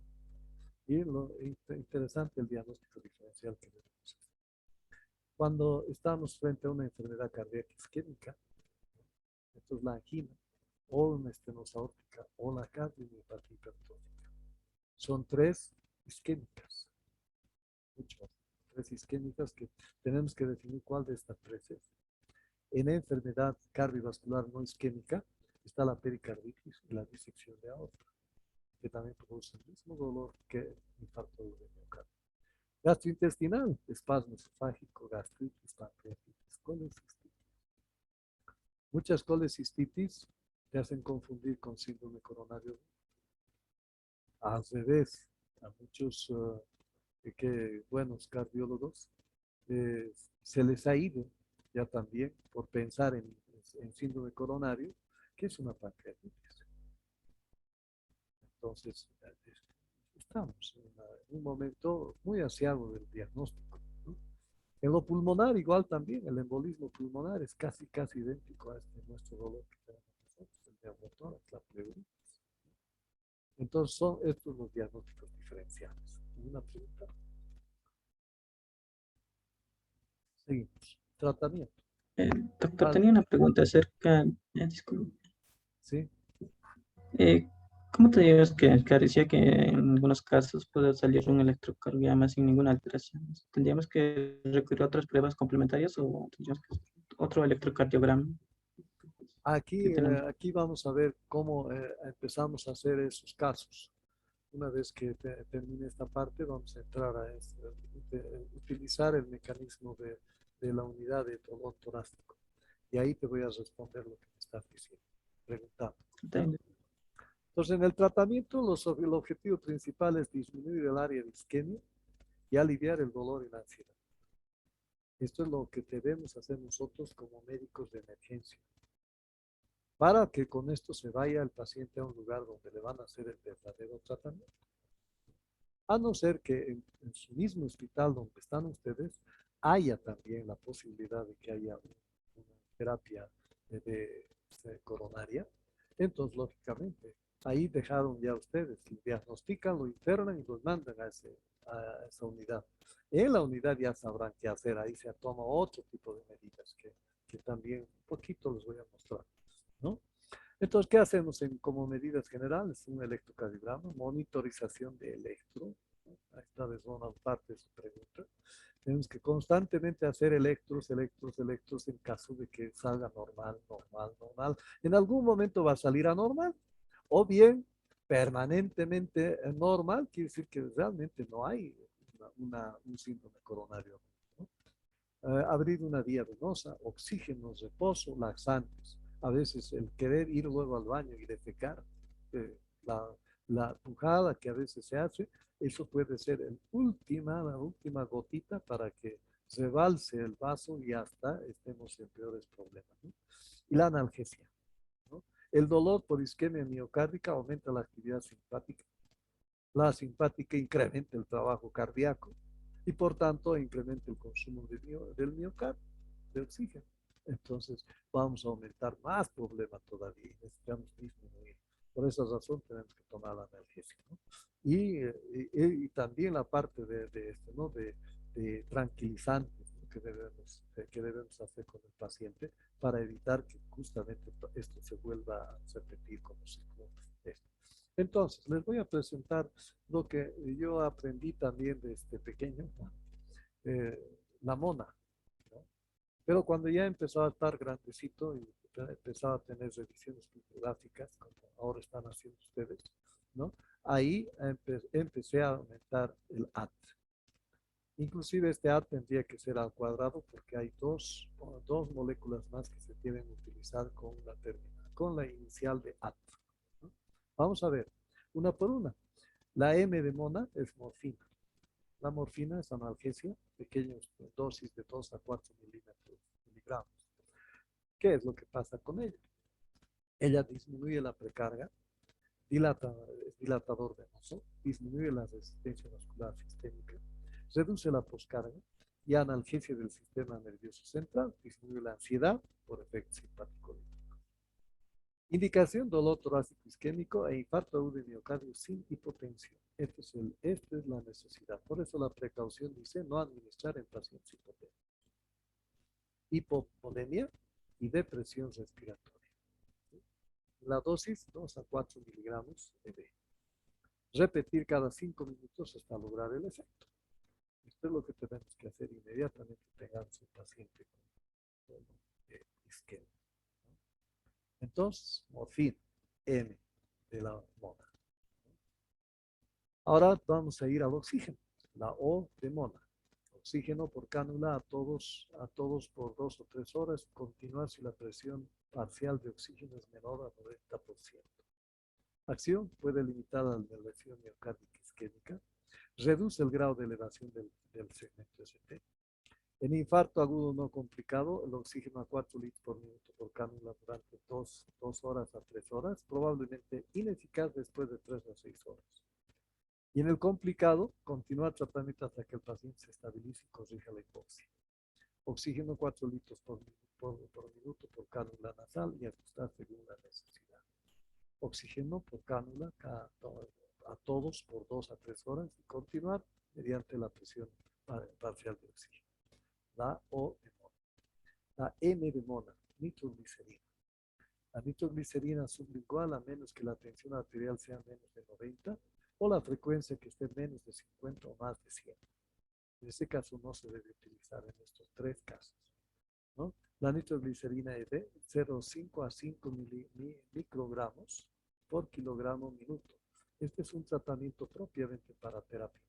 Y lo interesante el diagnóstico diferencial que debemos hacer. Cuando estamos frente a una enfermedad cardíaca isquémica, esto es la angina, o una estenosis aórtica, o la cardiomiopatía hipertrófica. Son tres isquémicas, mucho, tres isquémicas que tenemos que definir cuál de estas tres es. En enfermedad cardiovascular no isquémica está la pericarditis y la disección de aorta, que también produce el mismo dolor que el infarto de miocardio. Gastrointestinal, espasmo esofágico, gastritis, pancreatitis, colecistitis. Muchas colecistitis te hacen confundir con síndrome coronario. Al revés, a muchos buenos cardiólogos se les ha ido ya también por pensar en síndrome coronario, que es una pancreatitis. Entonces, estamos en un momento muy aseado del diagnóstico, ¿no? En lo pulmonar igual también, el embolismo pulmonar es casi idéntico a nuestro dolor que tenemos nosotros, el neumotórax, la pleuritis. Entonces son estos los diagnósticos diferenciales. ¿Una pregunta? Seguimos. Tratamiento. Doctor, tenía una pregunta acerca, disculpe, ¿Sí? eh, ¿cómo tendríamos que decía que en algunos casos puede salir un electrocardiograma sin ninguna alteración? ¿Tendríamos que recurrir a otras pruebas complementarias o tendríamos que hacer otro electrocardiograma que tenemos? Aquí vamos a ver cómo empezamos a hacer esos casos. Una vez que termine esta parte, vamos a entrar a utilizar el mecanismo de la unidad de dolor torácico. Y ahí te voy a responder lo que me estás diciendo, preguntando. Entonces, en el tratamiento, el objetivo principal es disminuir el área de isquemia y aliviar el dolor y la ansiedad. Esto es lo que debemos hacer nosotros como médicos de emergencia, para que con esto se vaya el paciente a un lugar donde le van a hacer el verdadero tratamiento. A no ser que en su mismo hospital donde están ustedes haya también la posibilidad de que haya una terapia coronaria. Entonces, lógicamente, ahí dejaron ya ustedes, lo diagnostican, lo internan y los mandan a esa unidad. En la unidad ya sabrán qué hacer, ahí se toma otro tipo de medidas que también un poquito les voy a mostrar, ¿no? Entonces, ¿qué hacemos como medidas generales? Un electrocardiograma, monitorización de electro. Esta vez una parte de su pregunta. Tenemos que constantemente hacer electros en caso de que salga normal. En algún momento va a salir anormal, o bien permanentemente normal, quiere decir que realmente no hay un síndrome coronario, ¿no? Abrir una vía venosa, oxígeno, reposo, laxantes. A veces el querer ir luego al baño y defecar, eh, la, la pujada que a veces se hace, eso puede ser la última gotita para que rebalse el vaso y hasta estemos en peores problemas, ¿no? Y la analgesia, ¿no? El dolor por isquemia miocárdica aumenta la actividad simpática. La simpática incrementa el trabajo cardíaco y por tanto incrementa el consumo del miocardio, de oxígeno. Entonces vamos a aumentar más problemas todavía y necesitamos disminuir. Por esa razón tenemos que tomar la analgesia, ¿no? Y también la parte de esto, ¿no? De tranquilizantes, ¿no? Que debemos hacer con el paciente para evitar que justamente esto se vuelva a repetir como ciclo. Entonces, les voy a presentar lo que yo aprendí también desde pequeño, ¿no? La mona, ¿no? Pero cuando ya empezó a estar grandecito y empezaba a tener revisiones bibliográficas, como ahora están haciendo ustedes, ¿no? Ahí empecé a aumentar el AT. Inclusive este AT tendría que ser al cuadrado porque hay dos moléculas más que se tienen que utilizar con la inicial de AT, ¿no? Vamos a ver, una por una. La M de mona es morfina. La morfina es analgesia, pequeñas dosis de 2 a 4 miligramos. ¿Qué es lo que pasa con ella? Ella disminuye la precarga, es dilatador venoso, disminuye la resistencia vascular sistémica, reduce la poscarga y analgesia del sistema nervioso central, disminuye la ansiedad por efecto simpático. Indicación: dolor torácico isquémico e infarto agudo de miocardio sin hipotensión. Esta es la necesidad. Por eso la precaución dice no administrar en pacientes hipotéticos. Hipovolemia y depresión respiratoria. La dosis 2 a 4 miligramos de repetir cada 5 minutos hasta lograr el efecto. Esto es lo que tenemos que hacer inmediatamente tengamos un paciente con isquemia. Entonces, morfina, M de la mona. Ahora vamos a ir al oxígeno, la O de mona. Oxígeno por cánula a todos por 2 o 3 horas, continuar si la presión parcial de oxígeno es menor a 90%. Acción: puede limitar la lesión miocárdica isquémica, reduce el grado de elevación del segmento ST. En infarto agudo no complicado, el oxígeno a 4 litros por minuto por cánula durante 2 horas a 3 horas, probablemente ineficaz después de 3 a 6 horas. Y en el complicado, continúa tratamiento hasta que el paciente se estabilice y corrija la hipoxia. Oxígeno 4 litros por minuto por cánula nasal y ajustar según la necesidad. Oxígeno por cánula a todos por 2 a 3 horas y continuar mediante la presión parcial de oxígeno. La O de mona. La N de mona, nitroglicerina. La nitroglicerina sublingual a menos que la tensión arterial sea menos de 90 o la frecuencia que esté menos de 50 o más de 100. En este caso no se debe utilizar en estos 3 casos, ¿no? La nitroglicerina es de 0,5 a 5 microgramos por kilogramo minuto. Este es un tratamiento propiamente para terapia.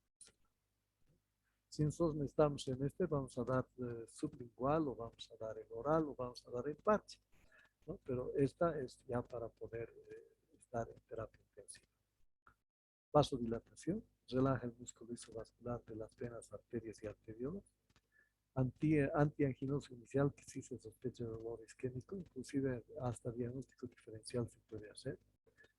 Si nosotros necesitamos en vamos a dar sublingual o vamos a dar en oral o vamos a dar en parche, ¿no? Pero esta es ya para poder estar en terapia intensiva. Vasodilatación, relaja el músculo isovascular de las venas, arterias y arteriolas. Antianginoso inicial, que sí se sospecha de dolor isquémico, inclusive hasta diagnóstico diferencial se puede hacer,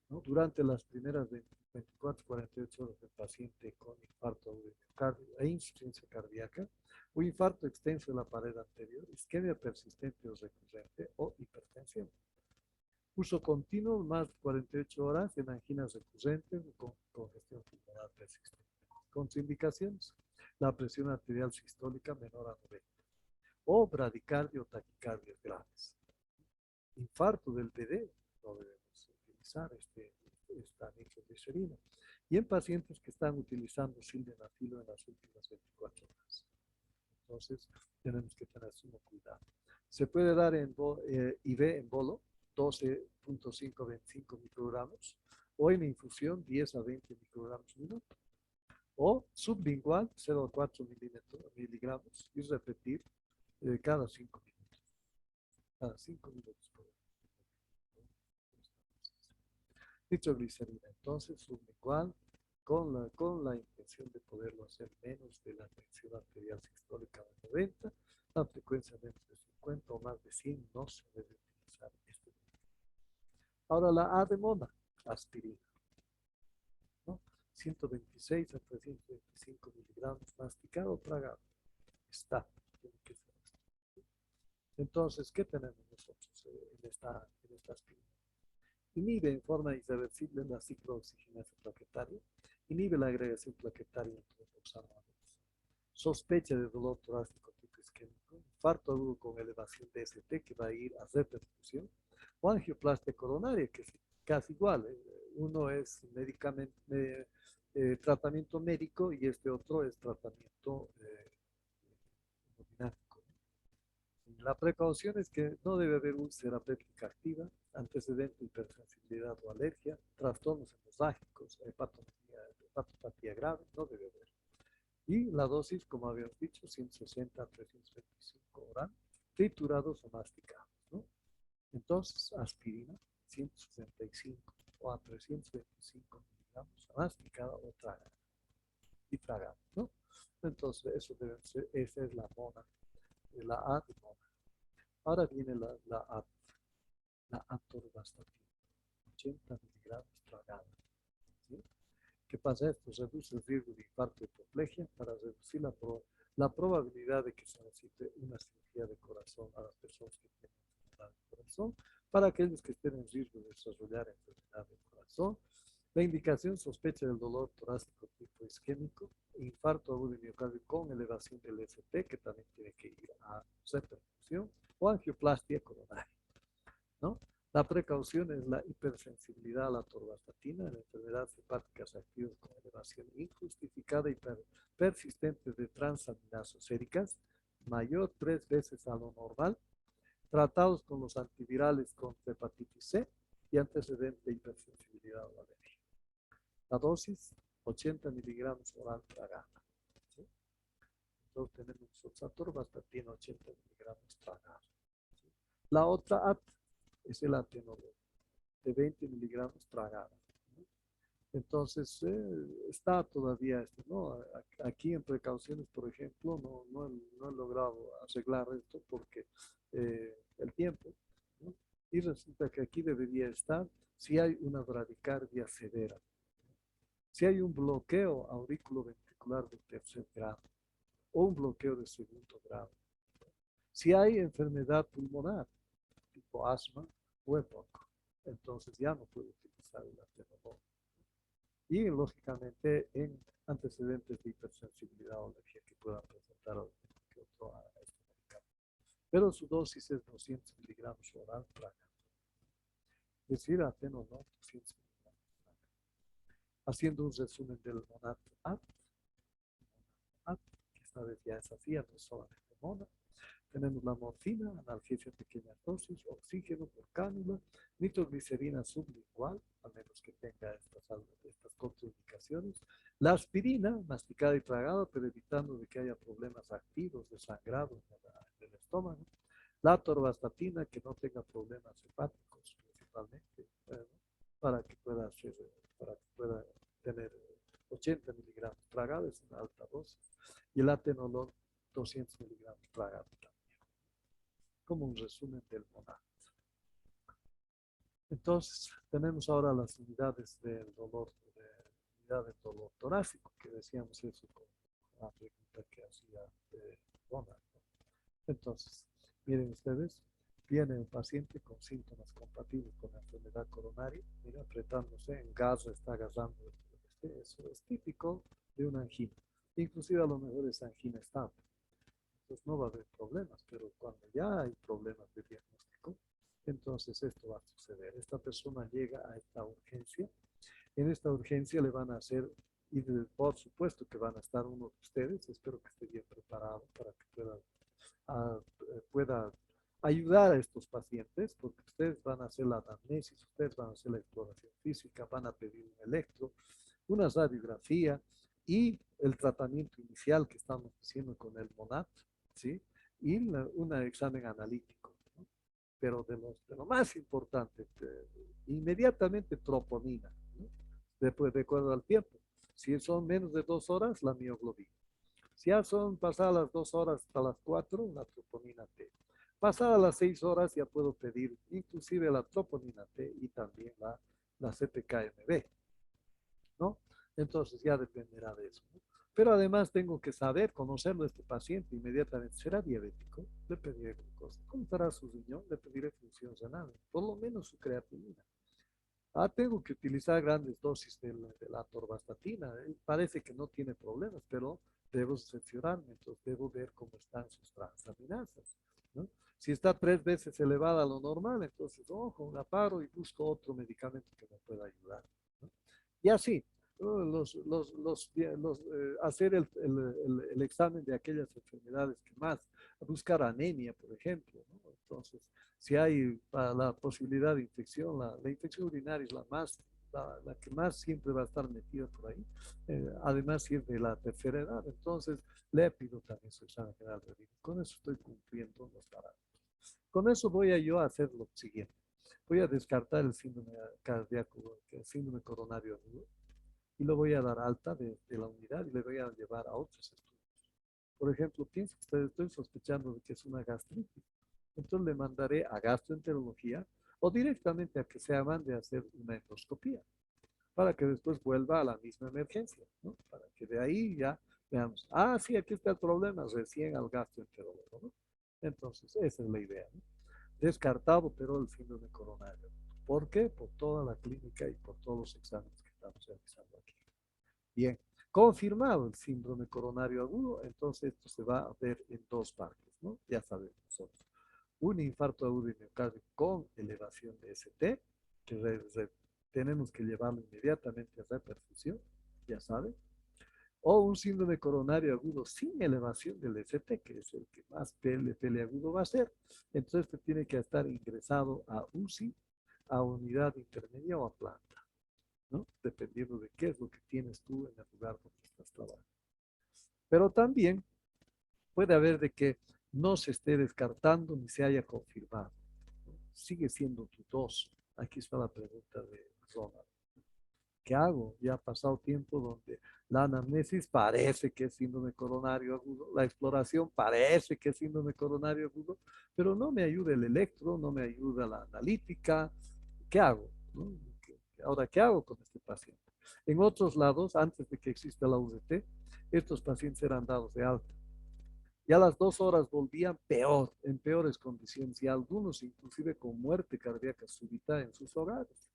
¿no? Durante las primeras 24-48 horas del paciente con infarto de miocardio e insuficiencia cardíaca o infarto extenso de la pared anterior, isquemia persistente o recurrente o hipertensión. Uso continuo más de 48 horas en anginas recurrentes o con congestión pulmonar persistente. Contraindicaciones: la presión arterial sistólica menor a 90 o bradicardia o taquicardias graves. Infarto del PD, no debemos utilizar esta nitroglicerina. Y en pacientes que están utilizando sildenafilo en las últimas 24 horas. Entonces, tenemos que tener sumo cuidado. Se puede dar en IV en bolo, 12.525 microgramos, o en infusión, 10 a 20 microgramos minuto. O sublingual, 0,4 miligramos, y repetir cada 5 minutos. Cada 5 minutos por nitroglicerina. Entonces, sublingual, con la intención de poderlo hacer menos de la tensión arterial sistólica de 90, la frecuencia menos de 50 o más de 100 no se debe utilizar este. Ahora Ahora la A de mona, aspirina, ¿no? 126 a 325 miligramos masticado o tragado. Está, tiene que ser. Entonces, ¿qué tenemos nosotros en esta aspirina? Inhibe en forma irreversible la ciclooxigenasa plaquetaria, inhibe la agregación plaquetaria entre los órganos, sospecha de dolor torácico tipo isquémico, infarto agudo con elevación de ST que va a ir a reperfusión, o angioplastia coronaria, que es casi igual. Uno es tratamiento médico y este otro es tratamiento hemodinámico. La precaución es que no debe haber úlcera péptica activa, antecedente de hipersensibilidad o alergia, trastornos hemorrágicos, hepatopatía grave, no debe haber. Y la dosis, como habíamos dicho, 160 a 325 oral, triturados o masticados, ¿no? Entonces, aspirina, 165 o a 325 miligramos, masticada o tragada. Y tragada, ¿no? Entonces, eso debe ser, esa es la mona, la A de mona. Ahora viene la atorvastatina, 80 miligramos tragada, ¿sí? ¿Qué pasa? Esto reduce el riesgo de infarto y hipoplegia para reducir la probabilidad de que se necesite una cirugía de corazón a las personas que tienen enfermedad del corazón, para aquellos que estén en riesgo de desarrollar enfermedad del corazón. La indicación sospecha del dolor torácico tipo isquémico, infarto agudo de miocardio con elevación del ST, que también tiene que ir a reperfusión, o angioplastia coronaria, ¿no? La precaución es la hipersensibilidad a la atorvastatina en enfermedades hepáticas activas con elevación injustificada y persistente de transaminasas séricas, mayor 3 veces a lo normal, tratados con los antivirales contra hepatitis C y antecedente de hipersensibilidad o alergia. La dosis, 80 miligramos oral tragada, ¿sí? Entonces tenemos atorvastatina 80 miligramos tragada, ¿sí? La otra es el atenolol, de 20 miligramos tragada, ¿no? Entonces, está todavía esto, ¿no? Aquí en precauciones, por ejemplo, no he logrado arreglar esto porque el tiempo, ¿no? Y resulta que aquí debería estar si hay una bradicardia severa, si hay un bloqueo auriculoventricular de tercer grado o un bloqueo de segundo grado, si hay enfermedad pulmonar, tipo asma o EPOC, entonces ya no puede utilizar el atenolol. Y lógicamente en antecedentes de hipersensibilidad o alergia que puedan presentar a este medicamento. Pero su dosis es 200 miligramos oral tragado. Es decir, atenolol 200 miligramos tragado. Haciendo un resumen del Monat A, que esta vez ya es así, no es solamente mona. Tenemos la morfina, analgesia en pequeñas dosis, oxígeno por cánula, nitroglicerina sublingual, a menos que tenga estas contraindicaciones. La aspirina, masticada y tragada, pero evitando de que haya problemas activos de sangrado en el estómago. La atorvastatina, que no tenga problemas hepáticos, principalmente, para que pueda tener 80 miligramos tragado, es una alta dosis. Y el atenolol, 200 miligramos tragado también. Como un resumen del Monat. Entonces, tenemos ahora las unidades del dolor, unidad del dolor torácico, que decíamos eso con la pregunta que hacía Ronald, ¿no? Entonces, miren ustedes, viene un paciente con síntomas compatibles con la enfermedad coronaria, mira, apretándose, en gas está agarrando, eso es típico de una angina, inclusive a lo mejor es angina estable. Pues no va a haber problemas, pero cuando ya hay problemas de diagnóstico, entonces esto va a suceder. Esta persona llega a esta urgencia, en esta urgencia le van a hacer, y por supuesto que van a estar uno de ustedes, espero que esté bien preparado para que pueda ayudar a estos pacientes, porque ustedes van a hacer la anamnesis, ustedes van a hacer la exploración física, van a pedir un electro, una radiografía y el tratamiento inicial que estamos haciendo con el Monat, ¿sí? Y un examen analítico, ¿no? Pero de lo más importante, inmediatamente troponina, ¿no? Después, de acuerdo al tiempo. Si son menos de 2 horas, la mioglobina. Si ya son pasadas las 2 horas hasta las 4, la troponina T. Pasadas las 6 horas ya puedo pedir inclusive la troponina T y también la CPKMB, ¿no? Entonces ya dependerá de eso, ¿no? Pero además tengo que saber, conocerlo a este paciente inmediatamente. ¿Será diabético? Le pediré glucosa. ¿Cómo estará su riñón? Le pediré función renal, por lo menos su creatinina. Tengo que utilizar grandes dosis de la atorvastatina. Parece que no tiene problemas, pero debo cerciorarme, entonces debo ver cómo están sus transaminasas, ¿no? Si está 3 veces elevada a lo normal, entonces, ojo, la paro y busco otro medicamento que me pueda ayudar, ¿no? Y así, ¿no? Hacer el examen de aquellas enfermedades que más, buscar anemia, por ejemplo, ¿no? Entonces, si hay la posibilidad de infección, la infección urinaria es la que más siempre va a estar metida por ahí. Además, si es de la tercera edad, entonces le pido también su examen general de orina. Con eso estoy cumpliendo los parámetros. Con eso voy a yo a hacer lo siguiente. Voy a descartar el síndrome cardíaco, el síndrome coronario agudo, y lo voy a dar alta de la unidad y le voy a llevar a otros estudios. Por ejemplo, pienso que estoy sospechando de que es una gastritis. Entonces le mandaré a gastroenterología o directamente a que se mande a hacer una endoscopía para que después vuelva a la misma emergencia, ¿no? Para que de ahí ya veamos, sí, aquí está el problema, recién al gastroenterólogo, ¿no? Entonces, esa es la idea, ¿no? Descartado, pero el síndrome coronario. ¿Por qué? Por toda la clínica y por todos los exámenes que estamos realizando aquí. Bien, confirmado el síndrome coronario agudo, entonces esto se va a ver en dos partes, ¿no? Ya sabemos nosotros. Un infarto agudo de miocardio con elevación de ST, que tenemos que llevarlo inmediatamente a reperfusión, ya saben, o un síndrome coronario agudo sin elevación del ST, que es el que más peleagudo va a ser. Entonces, este tiene que estar ingresado a UCI, a unidad intermedia o a planta, ¿no? Dependiendo de qué es lo que tienes tú en el lugar donde estás trabajando. Pero también puede haber de que no se esté descartando ni se haya confirmado, ¿no? Sigue siendo dudoso. Aquí está la pregunta de Ronald. ¿Qué hago? Ya ha pasado tiempo donde la anamnesis parece que es síndrome coronario agudo, la exploración parece que es síndrome coronario agudo, pero no me ayuda el electro, no me ayuda la analítica. ¿Qué hago? ¿No? Ahora, ¿qué hago con este paciente? En otros lados, antes de que exista la UDT, estos pacientes eran dados de alta. Ya a las 2 horas volvían peor, en peores condiciones, y algunos inclusive con muerte cardíaca súbita en sus hogares.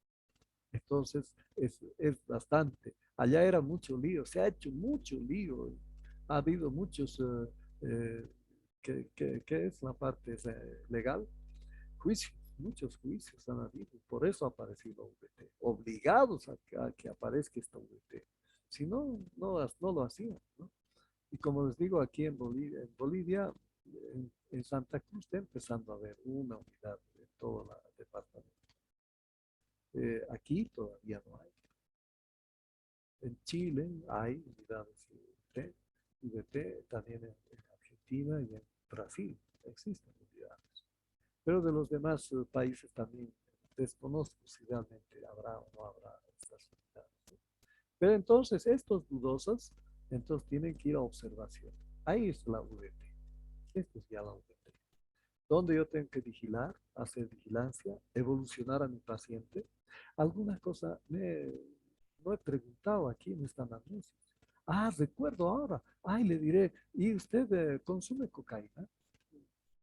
Entonces, es bastante. Allá era mucho lío, se ha hecho mucho lío. Ha habido muchos, ¿qué es la parte legal? Juicios, muchos juicios han habido. Por eso ha aparecido VT, obligados a que aparezca esta VT. Si no, no lo hacían, ¿no? Y como les digo, aquí en Bolivia, en Santa Cruz está empezando a haber una unidad de todo el departamento. Aquí todavía no hay. En Chile hay unidades IVT, también en Argentina y en Brasil existen unidades. Pero de los demás países también desconozco si realmente habrá o no habrá estas unidades, ¿no? Pero entonces estos dudosos, entonces tienen que ir a observación. Ahí es la VT. Esto es ya la VT. Donde yo tengo que vigilar, hacer vigilancia, evolucionar a mi paciente. Alguna cosa no he preguntado aquí en esta anamnesis. Recuerdo ahora. Le diré, ¿y usted consume cocaína?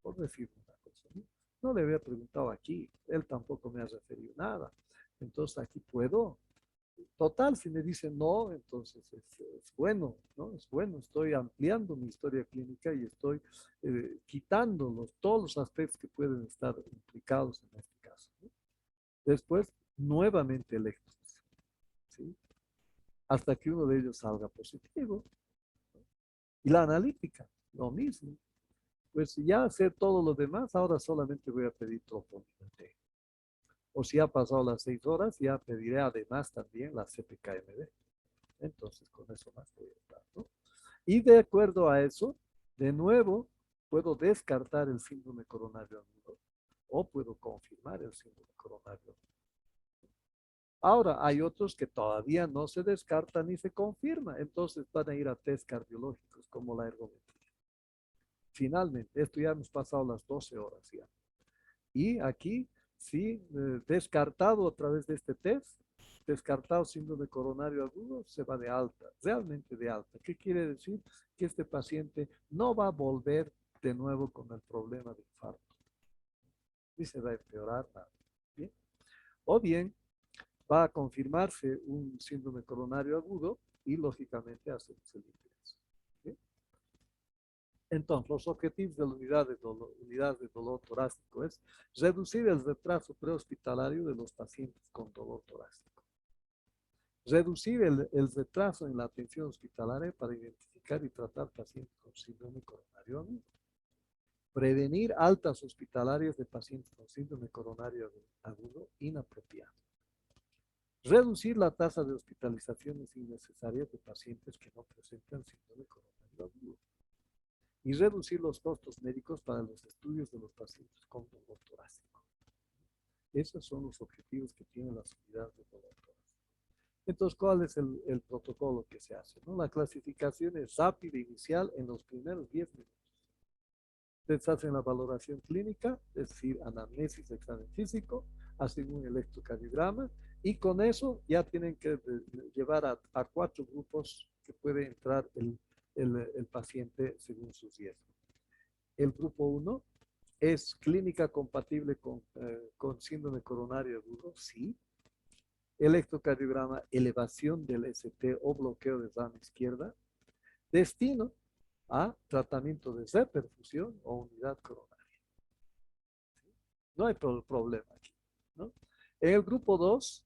Por decir una cosa, ¿no? No le había preguntado aquí. Él tampoco me ha referido nada. Entonces aquí puedo. Total, si me dicen no, entonces es bueno, ¿no? Es bueno, estoy ampliando mi historia clínica y estoy quitando todos los aspectos que pueden estar implicados en este caso, ¿no? Después, nuevamente electros, ¿sí? Hasta que uno de ellos salga positivo. Y la analítica, lo mismo. Pues ya sé todo lo demás, ahora solamente voy a pedir troponina T. O si ha pasado las 6 horas, ya pediré además también la CPKMB. Entonces, con eso más voy a estar, ¿no? Y de acuerdo a eso, de nuevo, puedo descartar el síndrome coronario agudo o puedo confirmar el síndrome coronario agudo. Ahora, hay otros que todavía no se descartan ni se confirma, entonces van a ir a test cardiológicos como la ergometría. Finalmente, esto ya hemos pasado las 12 horas ya. Y aquí, sí, descartado a través de este test, descartado síndrome coronario agudo, se va de alta, realmente de alta. ¿Qué quiere decir? Que este paciente no va a volver de nuevo con el problema de infarto. Ni se va a empeorar nada. ¿Bien? O bien, va a confirmarse un síndrome coronario agudo y, lógicamente, hacemos el ingreso. ¿Bien? Entonces, los objetivos de la unidad de dolor torácico es reducir el retraso prehospitalario de los pacientes con dolor torácico. Reducir el retraso en la atención hospitalaria para identificar y tratar pacientes con síndrome coronario agudo. Prevenir altas hospitalarias de pacientes con síndrome coronario agudo inapropiado. Reducir la tasa de hospitalizaciones innecesarias de pacientes que no presentan síndrome coronario agudo. Y reducir los costos médicos para los estudios de los pacientes con dolor torácico. Esos son los objetivos que tienen las unidades de dolor torácico. Entonces, ¿cuál es el protocolo que se hace? ¿No? La clasificación es rápida inicial en los primeros 10 minutos. Ustedes hacen la valoración clínica, es decir, anamnesis, examen físico, hacen un electrocardiograma y con eso ya tienen que llevar a 4 grupos que puede entrar el paciente según sus riesgos. El grupo 1 es clínica compatible con síndrome coronario agudo, sí. Electrocardiograma, elevación del ST o bloqueo de rama izquierda. Destino a tratamiento de reperfusión o unidad coronaria. No hay problema aquí, ¿no? En el grupo 2,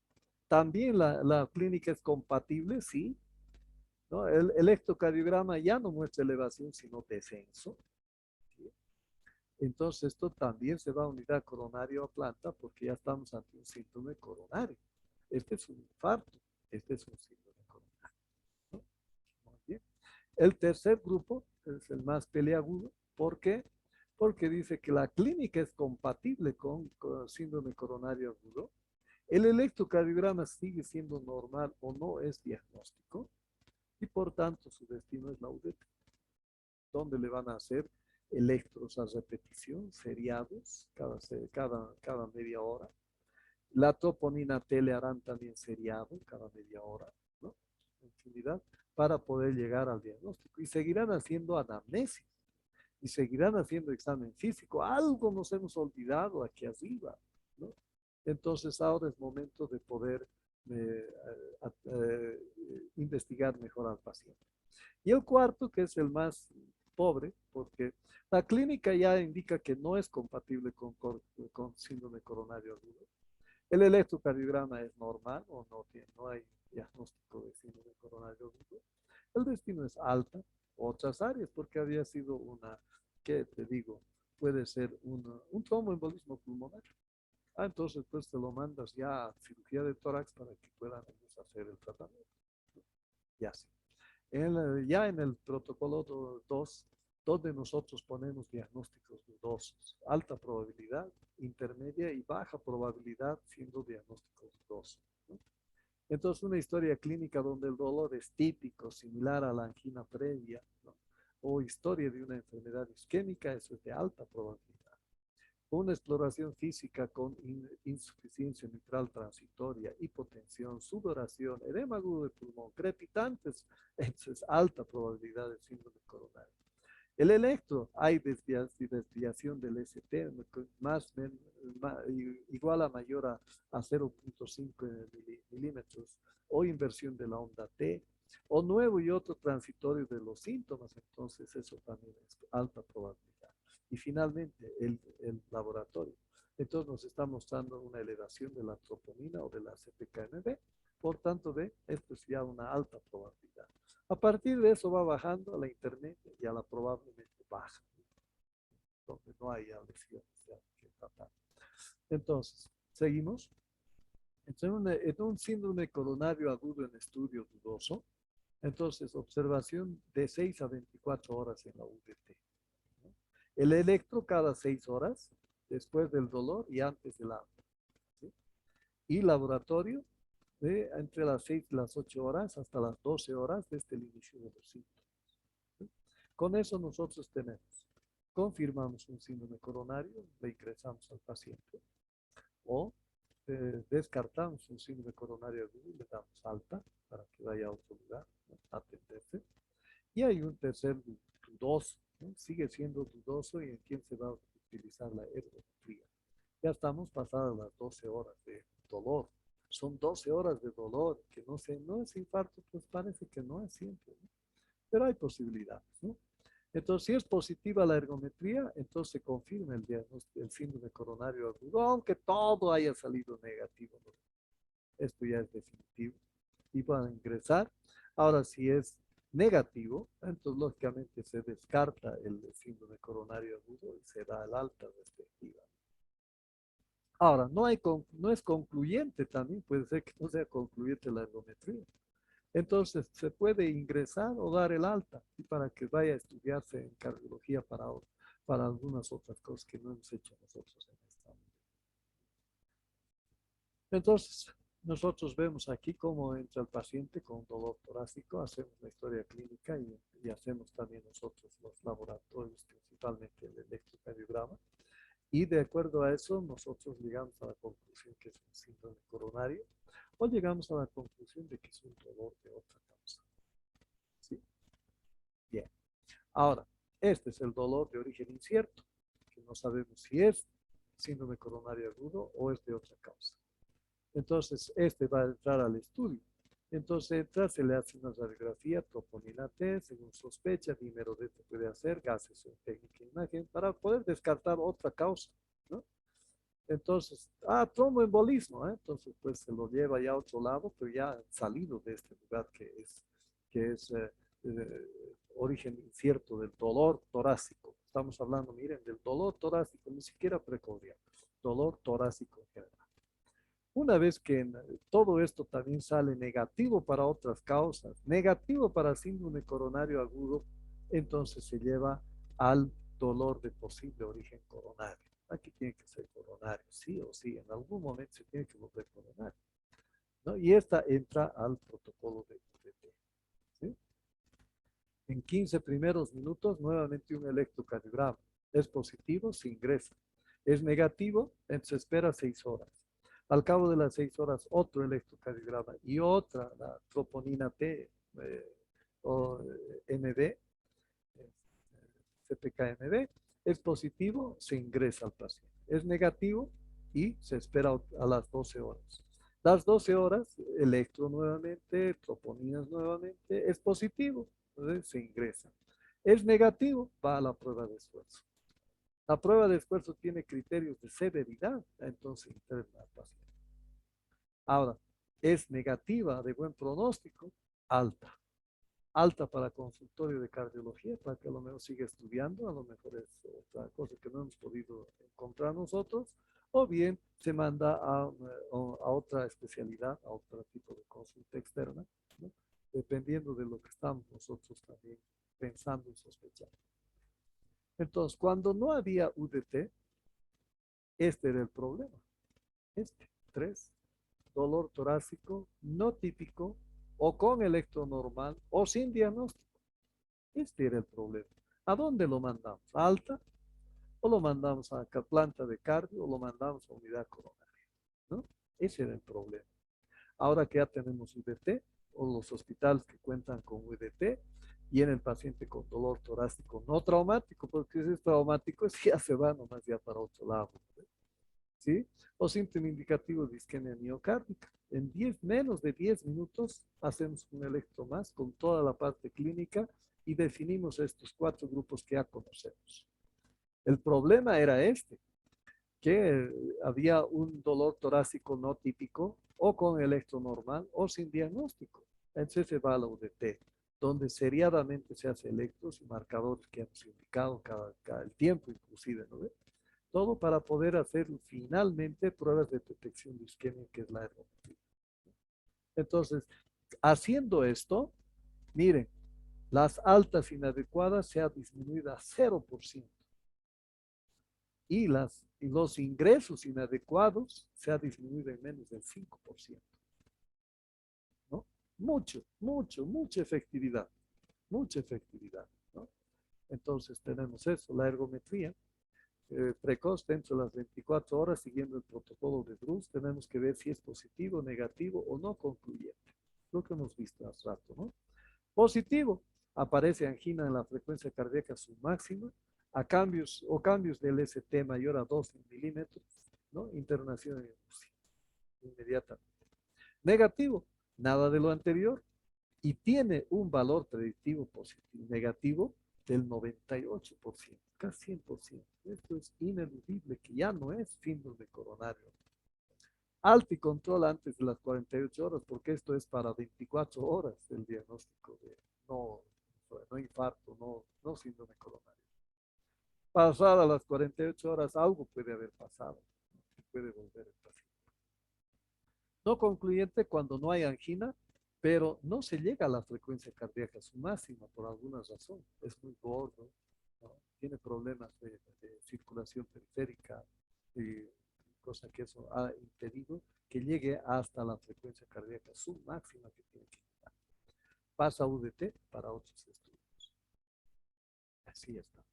también la clínica es compatible, sí, ¿no? El electrocardiograma ya no muestra elevación, sino descenso. ¿Sí? Entonces, esto también se va a unidad coronaria o planta porque ya estamos ante un síndrome coronario. Este es un infarto, este es un síndrome coronario, ¿no? Muy bien. El tercer grupo es el más peleagudo. ¿Por qué? Porque dice que la clínica es compatible con síndrome coronario agudo. El electrocardiograma sigue siendo normal o no es diagnóstico y por tanto su destino es la UDT, donde le van a hacer electros a repetición, seriados, cada media hora. La troponina T le harán también seriado cada media hora, ¿no? Infinidad, para poder llegar al diagnóstico. Y seguirán haciendo anamnesis, y seguirán haciendo examen físico. Algo nos hemos olvidado aquí arriba, ¿no? Entonces ahora es momento de poder investigar mejor al paciente. Y el cuarto, que es el más pobre, porque la clínica ya indica que no es compatible con síndrome coronario agudo. El electrocardiograma es normal o no hay diagnóstico de síndrome coronario agudo. El destino es alta, otras áreas, porque había sido ¿qué te digo? Puede ser un tromboembolismo pulmonar. Entonces pues te lo mandas ya a cirugía de tórax para que puedan ellos hacer el tratamiento. Ya sí. Ya en el protocolo 2, donde nosotros ponemos diagnósticos dudosos, alta probabilidad, intermedia y baja probabilidad siendo diagnósticos dudosos, ¿no? Entonces, una historia clínica donde el dolor es típico, similar a la angina previa, ¿no? O historia de una enfermedad isquémica, eso es de alta probabilidad. Una exploración física con insuficiencia mitral transitoria, hipotensión, sudoración, edema agudo de pulmón, crepitantes, eso es alta probabilidad de síndrome coronario. El electro, hay desviación del ST igual a mayor a 0.5 milímetros, o inversión de la onda T, o nuevo y otro transitorio de los síntomas, entonces eso también es alta probabilidad. Y finalmente, el laboratorio. Entonces nos está mostrando una elevación de la troponina o de la CPKMB, por tanto, esto es ya una alta probabilidad. A partir de eso va bajando a la intermedia y a la probablemente baja, donde no hay lesiones que tratar. Entonces, seguimos. Entonces, en un síndrome coronario agudo en estudio dudoso, entonces observación de 6 a 24 horas en la UDT. ¿No? El electro cada 6 horas, después del dolor y antes del hambre. ¿Sí? Y laboratorio entre las 6 y las 8 horas hasta las 12 horas desde el inicio de los síntomas. ¿Sí? Con eso nosotros tenemos confirmamos un síndrome coronario, le ingresamos al paciente, o descartamos un síndrome coronario agudo y le damos alta para que vaya a otro lugar, ¿no? A atenderse. Y hay un tercer dudoso, ¿no? Sigue siendo dudoso y en quién se va a utilizar la ergometría. Ya estamos pasadas las 12 horas de dolor. Son 12 horas de dolor, que no sé, no es infarto, pues parece que no es siempre, ¿no? Pero hay posibilidades, ¿no? Entonces, si es positiva la ergometría, entonces se confirma el diagnóstico del síndrome coronario agudo, aunque todo haya salido negativo, ¿no? Esto ya es definitivo y van a ingresar. Ahora, si es negativo, entonces lógicamente se descarta el síndrome coronario agudo y se da el alta respectiva. Ahora, no es concluyente también, puede ser que no sea concluyente la ergometría. Entonces, se puede ingresar o dar el alta y para que vaya a estudiarse en cardiología para algunas otras cosas que no hemos hecho nosotros en esta. Entonces, nosotros vemos aquí cómo entra el paciente con dolor torácico, hacemos la historia clínica y hacemos también nosotros los laboratorios, principalmente el electrocardiograma. Y de acuerdo a eso, nosotros llegamos a la conclusión que es un síndrome coronario o llegamos a la conclusión de que es un dolor de otra causa. ¿Sí? Bien. Ahora, este es el dolor de origen incierto, que no sabemos si es síndrome coronario agudo o es de otra causa. Entonces, este va a entrar al estudio. Entonces entra, se le hace una radiografía, troponina T, según sospecha, dímero D se puede hacer, gases en técnica de imagen, para poder descartar otra causa, ¿no? Entonces, tromboembolismo, ¿eh? Entonces, pues se lo lleva ya a otro lado, pero ya salido de este lugar que es origen incierto del dolor torácico. Estamos hablando, miren, del dolor torácico, ni siquiera precordial, dolor torácico en general. Una vez que todo esto también sale negativo para otras causas, negativo para síndrome coronario agudo, entonces se lleva al dolor de posible origen coronario. Aquí tiene que ser coronario, sí o sí, en algún momento se tiene que volver coronario, ¿no? Y esta entra al protocolo de UDT, ¿sí? En 15 primeros minutos, nuevamente un electrocardiograma. Es positivo, se ingresa. Es negativo, se espera 6 horas. Al cabo de las 6 horas, otro electrocardiograma y otra, la troponina T o MB, CPK-MB. Es positivo, se ingresa al paciente. Es negativo y se espera a las 12 horas. Las 12 horas, electro nuevamente, troponinas nuevamente, es positivo, entonces se ingresa. Es negativo, va a la prueba de esfuerzo. La prueba de esfuerzo tiene criterios de severidad, entonces interna al paciente. Ahora, es negativa de buen pronóstico, alta. Alta para consultorio de cardiología, para que a lo mejor siga estudiando, a lo mejor es otra cosa que no hemos podido encontrar nosotros, o bien se manda a otra especialidad, a otro tipo de consulta externa, ¿no? Dependiendo de lo que estamos nosotros también pensando y sospechando. Entonces, cuando no había UDT, este era el problema. Este, 3, dolor torácico no típico o con electronormal o sin diagnóstico. Este era el problema. ¿A dónde lo mandamos? ¿A alta? ¿O lo mandamos a planta de cardio? ¿O lo mandamos a unidad coronaria? ¿No? Ese era el problema. Ahora que ya tenemos UDT, o los hospitales que cuentan con UDT, y en el paciente con dolor torácico no traumático, porque si es traumático, ya se va nomás ya para otro lado, ¿sí? O síntoma indicativo de isquemia miocárdica. En menos de 10 minutos hacemos un electro más con toda la parte clínica y definimos estos 4 grupos que ya conocemos. El problema era este, que había un dolor torácico no típico o con electro normal o sin diagnóstico. Entonces se va a la UDT, donde seriadamente se hace electros y marcadores que hemos indicado cada el tiempo inclusive, ¿no ve? Todo para poder hacer finalmente pruebas de detección de isquemia, que es la ergometría. Entonces, haciendo esto, miren, las altas inadecuadas se ha disminuido a 0% y los ingresos inadecuados se ha disminuido en menos del 5%, ¿no? Mucha efectividad, ¿no? Entonces tenemos eso, la ergometría precoz dentro de las 24 horas, siguiendo el protocolo de Bruce, tenemos que ver si es positivo, negativo o no concluyente. Lo que hemos visto hace rato, ¿no? Positivo, aparece angina en la frecuencia cardíaca submáxima, a cambios del ST mayor a 12 milímetros, ¿no? Internación en UCI, inmediatamente. Negativo, nada de lo anterior, y tiene un valor predictivo positivo, negativo del 98%, casi 100%. Esto es ineludible, que ya no es síndrome coronario. Alto y control antes de las 48 horas, porque esto es para 24 horas el diagnóstico de no infarto, no síndrome coronario. Pasadas las 48 horas, algo puede haber pasado, puede volver el paciente. No concluyente cuando no hay angina, pero no se llega a la frecuencia cardíaca su máxima por alguna razón. Es muy gordo, ¿no? Tiene problemas de circulación periférica, cosa que eso ha impedido que llegue hasta la frecuencia cardíaca submáxima que tiene que llegar. Pasa a UDT para otros estudios. Así estamos.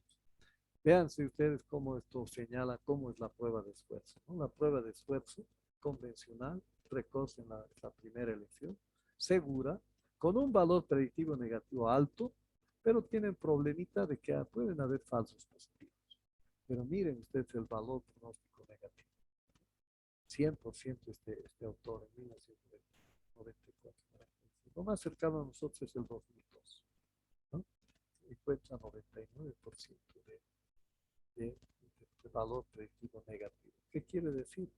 Véanse ustedes cómo esto señala cómo es la prueba de esfuerzo, ¿no? La prueba de esfuerzo convencional, precoz en la primera elección, segura, con un valor predictivo negativo alto, pero tienen problemita de que pueden haber falsos positivos. Pero miren ustedes el valor pronóstico negativo. 100% este autor en 1994. Lo más cercano a nosotros es el 2002, ¿no? Encuentra 99% de valor predictivo negativo. ¿Qué quiere decir?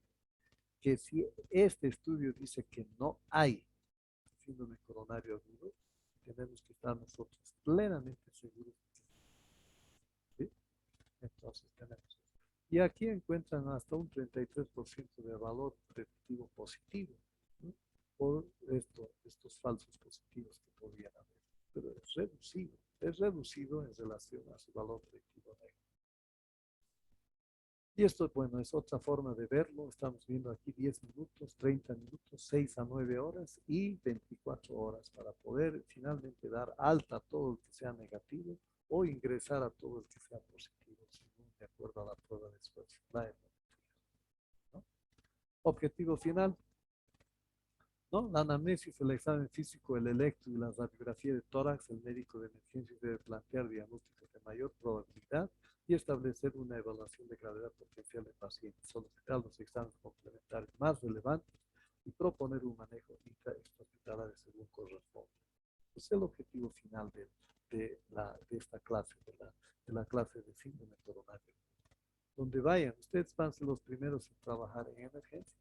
Que si este estudio dice que no hay síndrome coronario agudo, tenemos que estar nosotros plenamente seguros. ¿Sí? Entonces tenemos. Y aquí encuentran hasta un 33% de valor predictivo positivo, ¿no? Por estos falsos positivos que podrían haber. Pero es reducido en relación a su valor predictivo negativo. Y esto, bueno, es otra forma de verlo. Estamos viendo aquí 10 minutos, 30 minutos, 6 a 9 horas y 24 horas para poder finalmente dar alta a todo el que sea negativo o ingresar a todo el que sea positivo, según de acuerdo a la prueba de esfuerzo. ¿No? Objetivo final, ¿no? La anamnesis, el examen físico, el electro y la radiografía de tórax, el médico de emergencia debe plantear diagnósticos de mayor probabilidad y establecer una evaluación de gravedad potencial del paciente, solicitar los exámenes complementarios más relevantes y proponer un manejo intrahospitalario según corresponde. Ese es el objetivo final de esta clase, de la clase de síndrome coronario. Donde vayan, ustedes van a ser los primeros en trabajar en emergencia,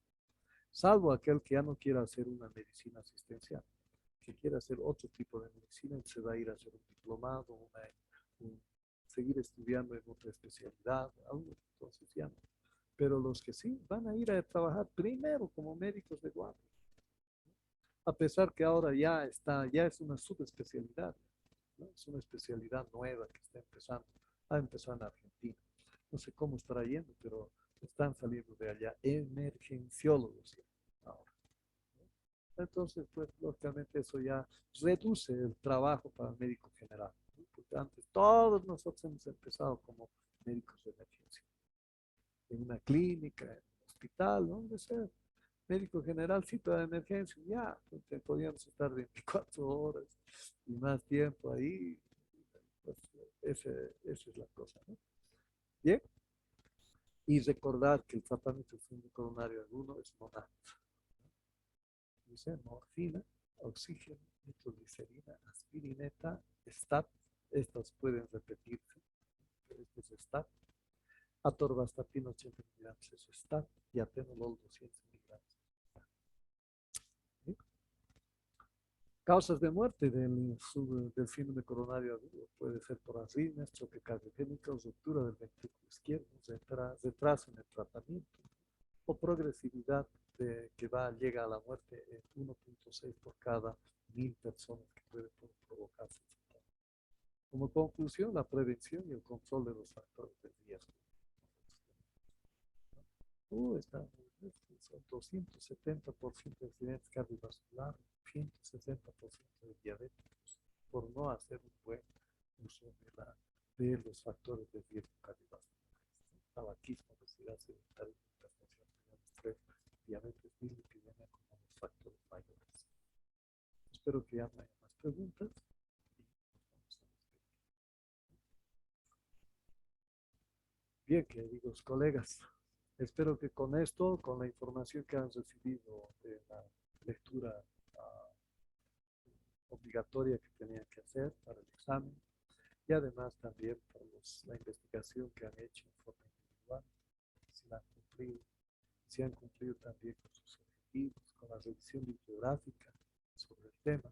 salvo aquel que ya no quiera hacer una medicina asistencial, que quiera hacer otro tipo de medicina, se va a ir a hacer un diplomado, seguir estudiando en otra especialidad, algo, entonces ya no. Pero los que sí van a ir a trabajar primero como médicos de guardia, a pesar que ahora ya es una subespecialidad, ¿no? Es una especialidad nueva que está empezando, ha empezado en Argentina. No sé cómo estará yendo, pero están saliendo de allá emergenciólogos ahora. Entonces, pues, lógicamente eso ya reduce el trabajo para el médico general, ¿no? Porque antes todos nosotros hemos empezado como médicos de emergencia, en una clínica, en un hospital, donde sea. Médico general, cita de emergencia, ya, podíamos estar 24 horas y más tiempo ahí. Pues, esa es la cosa, ¿no? Bien, y recordar que el tratamiento del síndrome coronario agudo es monar. Dice morfina, oxígeno, nitroglicerina, aspirineta, STAT, estas pueden repetirse, este es STAT, atorvastatina 80 miligramos es STAT y atenolol 200 miligramos. ¿Sí? Causas de muerte del síndrome coronario agudo puede ser por arritmias, choque cardiogénico, ruptura del ventrículo izquierdo, retraso en el tratamiento o progresividad que llega a la muerte en 1.6 por cada 1000 personas que puede provocarse. Como conclusión, la prevención y el control de los factores de riesgo. Son 270% de accidentes cardiovasculares, 160% de diabéticos por no hacer un buen uso de los factores de riesgo cardiovascular. Tabaquismo, obesidad sedentaria, hipertensión, estrés, diabetes, dislipidemia como los factores mayores. Espero que ya no haya más preguntas. Bien, queridos colegas, espero que con esto, con la información que han recibido de la lectura obligatoria que tenían que hacer para el examen y además también por la investigación que han hecho en forma individual, si la han cumplido, si han cumplido también con sus objetivos, con la revisión bibliográfica sobre el tema.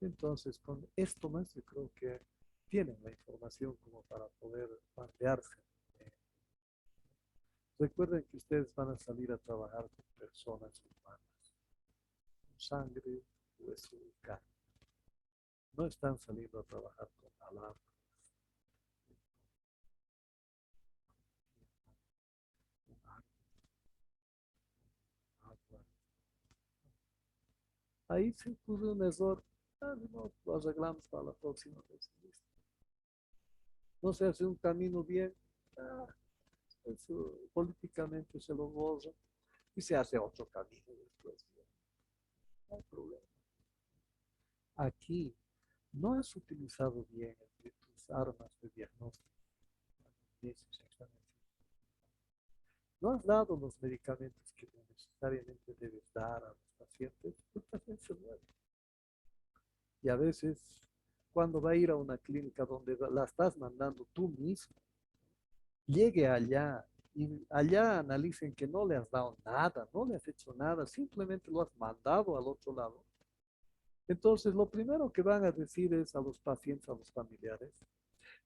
Entonces, con esto más, yo creo que tienen la información como para poder plantearse. Recuerden que ustedes van a salir a trabajar con personas humanas, con sangre, hueso y carne. No están saliendo a trabajar con alarmas, con agua. Ahí se ocurre un error. No, lo arreglamos para la próxima vez. No se hace un camino bien. Ah, eso políticamente se lo borra y se hace otro camino después. No hay problema. Aquí no has utilizado bien tus armas de diagnóstico. No has dado los medicamentos que necesariamente debes dar a los pacientes, el paciente se muere. Y a veces, cuando va a ir a una clínica donde la estás mandando tú mismo, llegue allá y allá analicen que no le has dado nada, no le has hecho nada, simplemente lo has mandado al otro lado. Entonces, lo primero que van a decir es a los pacientes, a los familiares,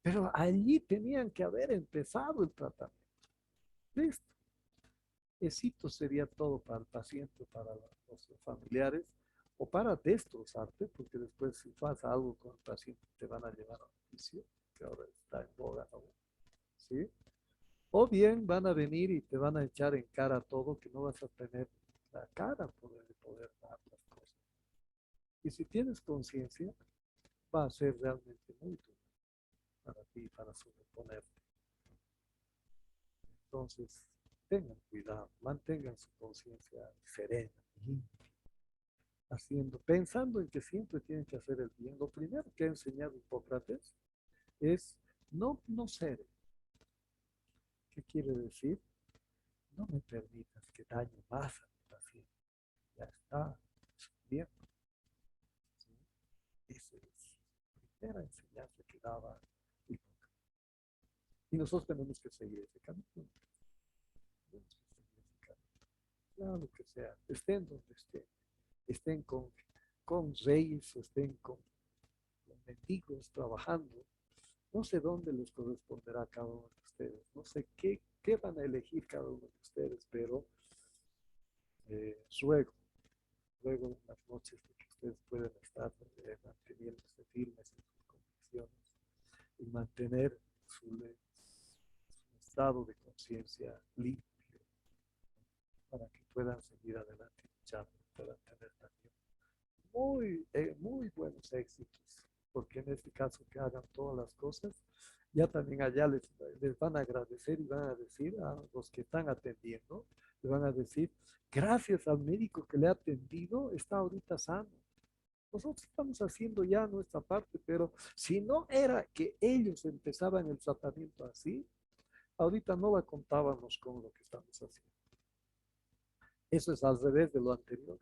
pero allí tenían que haber empezado el tratamiento. Listo. Éxito sería todo para el paciente, para los familiares, o para destrozarte, porque después si pasa algo con el paciente te van a llevar a un juicio, que ahora está en boga, ¿no? ¿Sí? O bien van a venir y te van a echar en cara todo que no vas a tener la cara de poder dar las cosas. Y si tienes conciencia, va a ser realmente muy duro para ti, para sobreponerte. Entonces, tengan cuidado, mantengan su conciencia serena, limpia, haciendo, pensando en que siempre tienen que hacer el bien. Lo primero que ha enseñado Hipócrates es no ser. ¿Qué quiere decir? No me permitas que dañe más a mi paciente. Ya está bien. ¿Sí? Esa es la primera enseñanza que daba Hipócrates. Y nosotros tenemos que seguir ese camino. Claro, lo que sea, estén donde estén con reyes, estén con mendigos trabajando. No sé dónde les corresponderá a cada uno de ustedes, no sé qué van a elegir cada uno de ustedes, pero ruego, ruego en las noches de que ustedes puedan estar manteniéndose firmes en sus convicciones y mantener su estado de conciencia limpio para que puedan seguir adelante y luchar, puedan tener también muy buenos éxitos, porque en este caso que hagan todas las cosas, ya también allá les van a agradecer y van a decir a los que están atendiendo, le van a decir, gracias al médico que le ha atendido, está ahorita sano. Nosotros estamos haciendo ya nuestra parte, pero si no era que ellos empezaban el tratamiento así, ahorita no la contábamos con lo que estamos haciendo. Eso es al revés de lo anterior.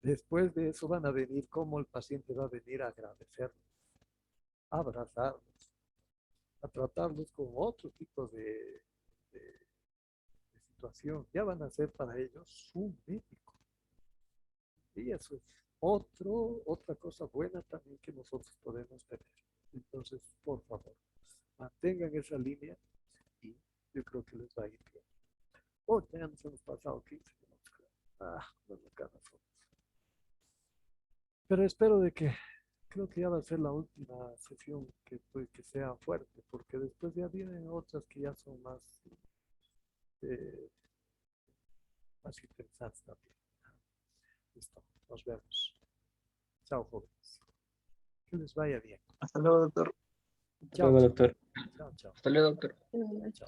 Después de eso van a venir, como el paciente va a venir a agradecerlos, a abrazarlos, a tratarlos con otro tipo de situación. Ya van a ser para ellos su médico. Y eso es otra cosa buena también que nosotros podemos tener. Entonces, por favor, mantengan esa línea y yo creo que les va a ir bien. Oh, ya nos hemos pasado 15 minutos. Bueno, acá nosotros. Pero espero de que creo que ya va a ser la última sesión que sea fuerte, porque después ya vienen otras que ya son eh, más interesantes también. Listo, nos vemos. Chao, jóvenes. Que les vaya bien. Hasta luego, doctor. Chao, Luego, chao. doctor. Chao, chao. Hasta luego, doctor. Chao.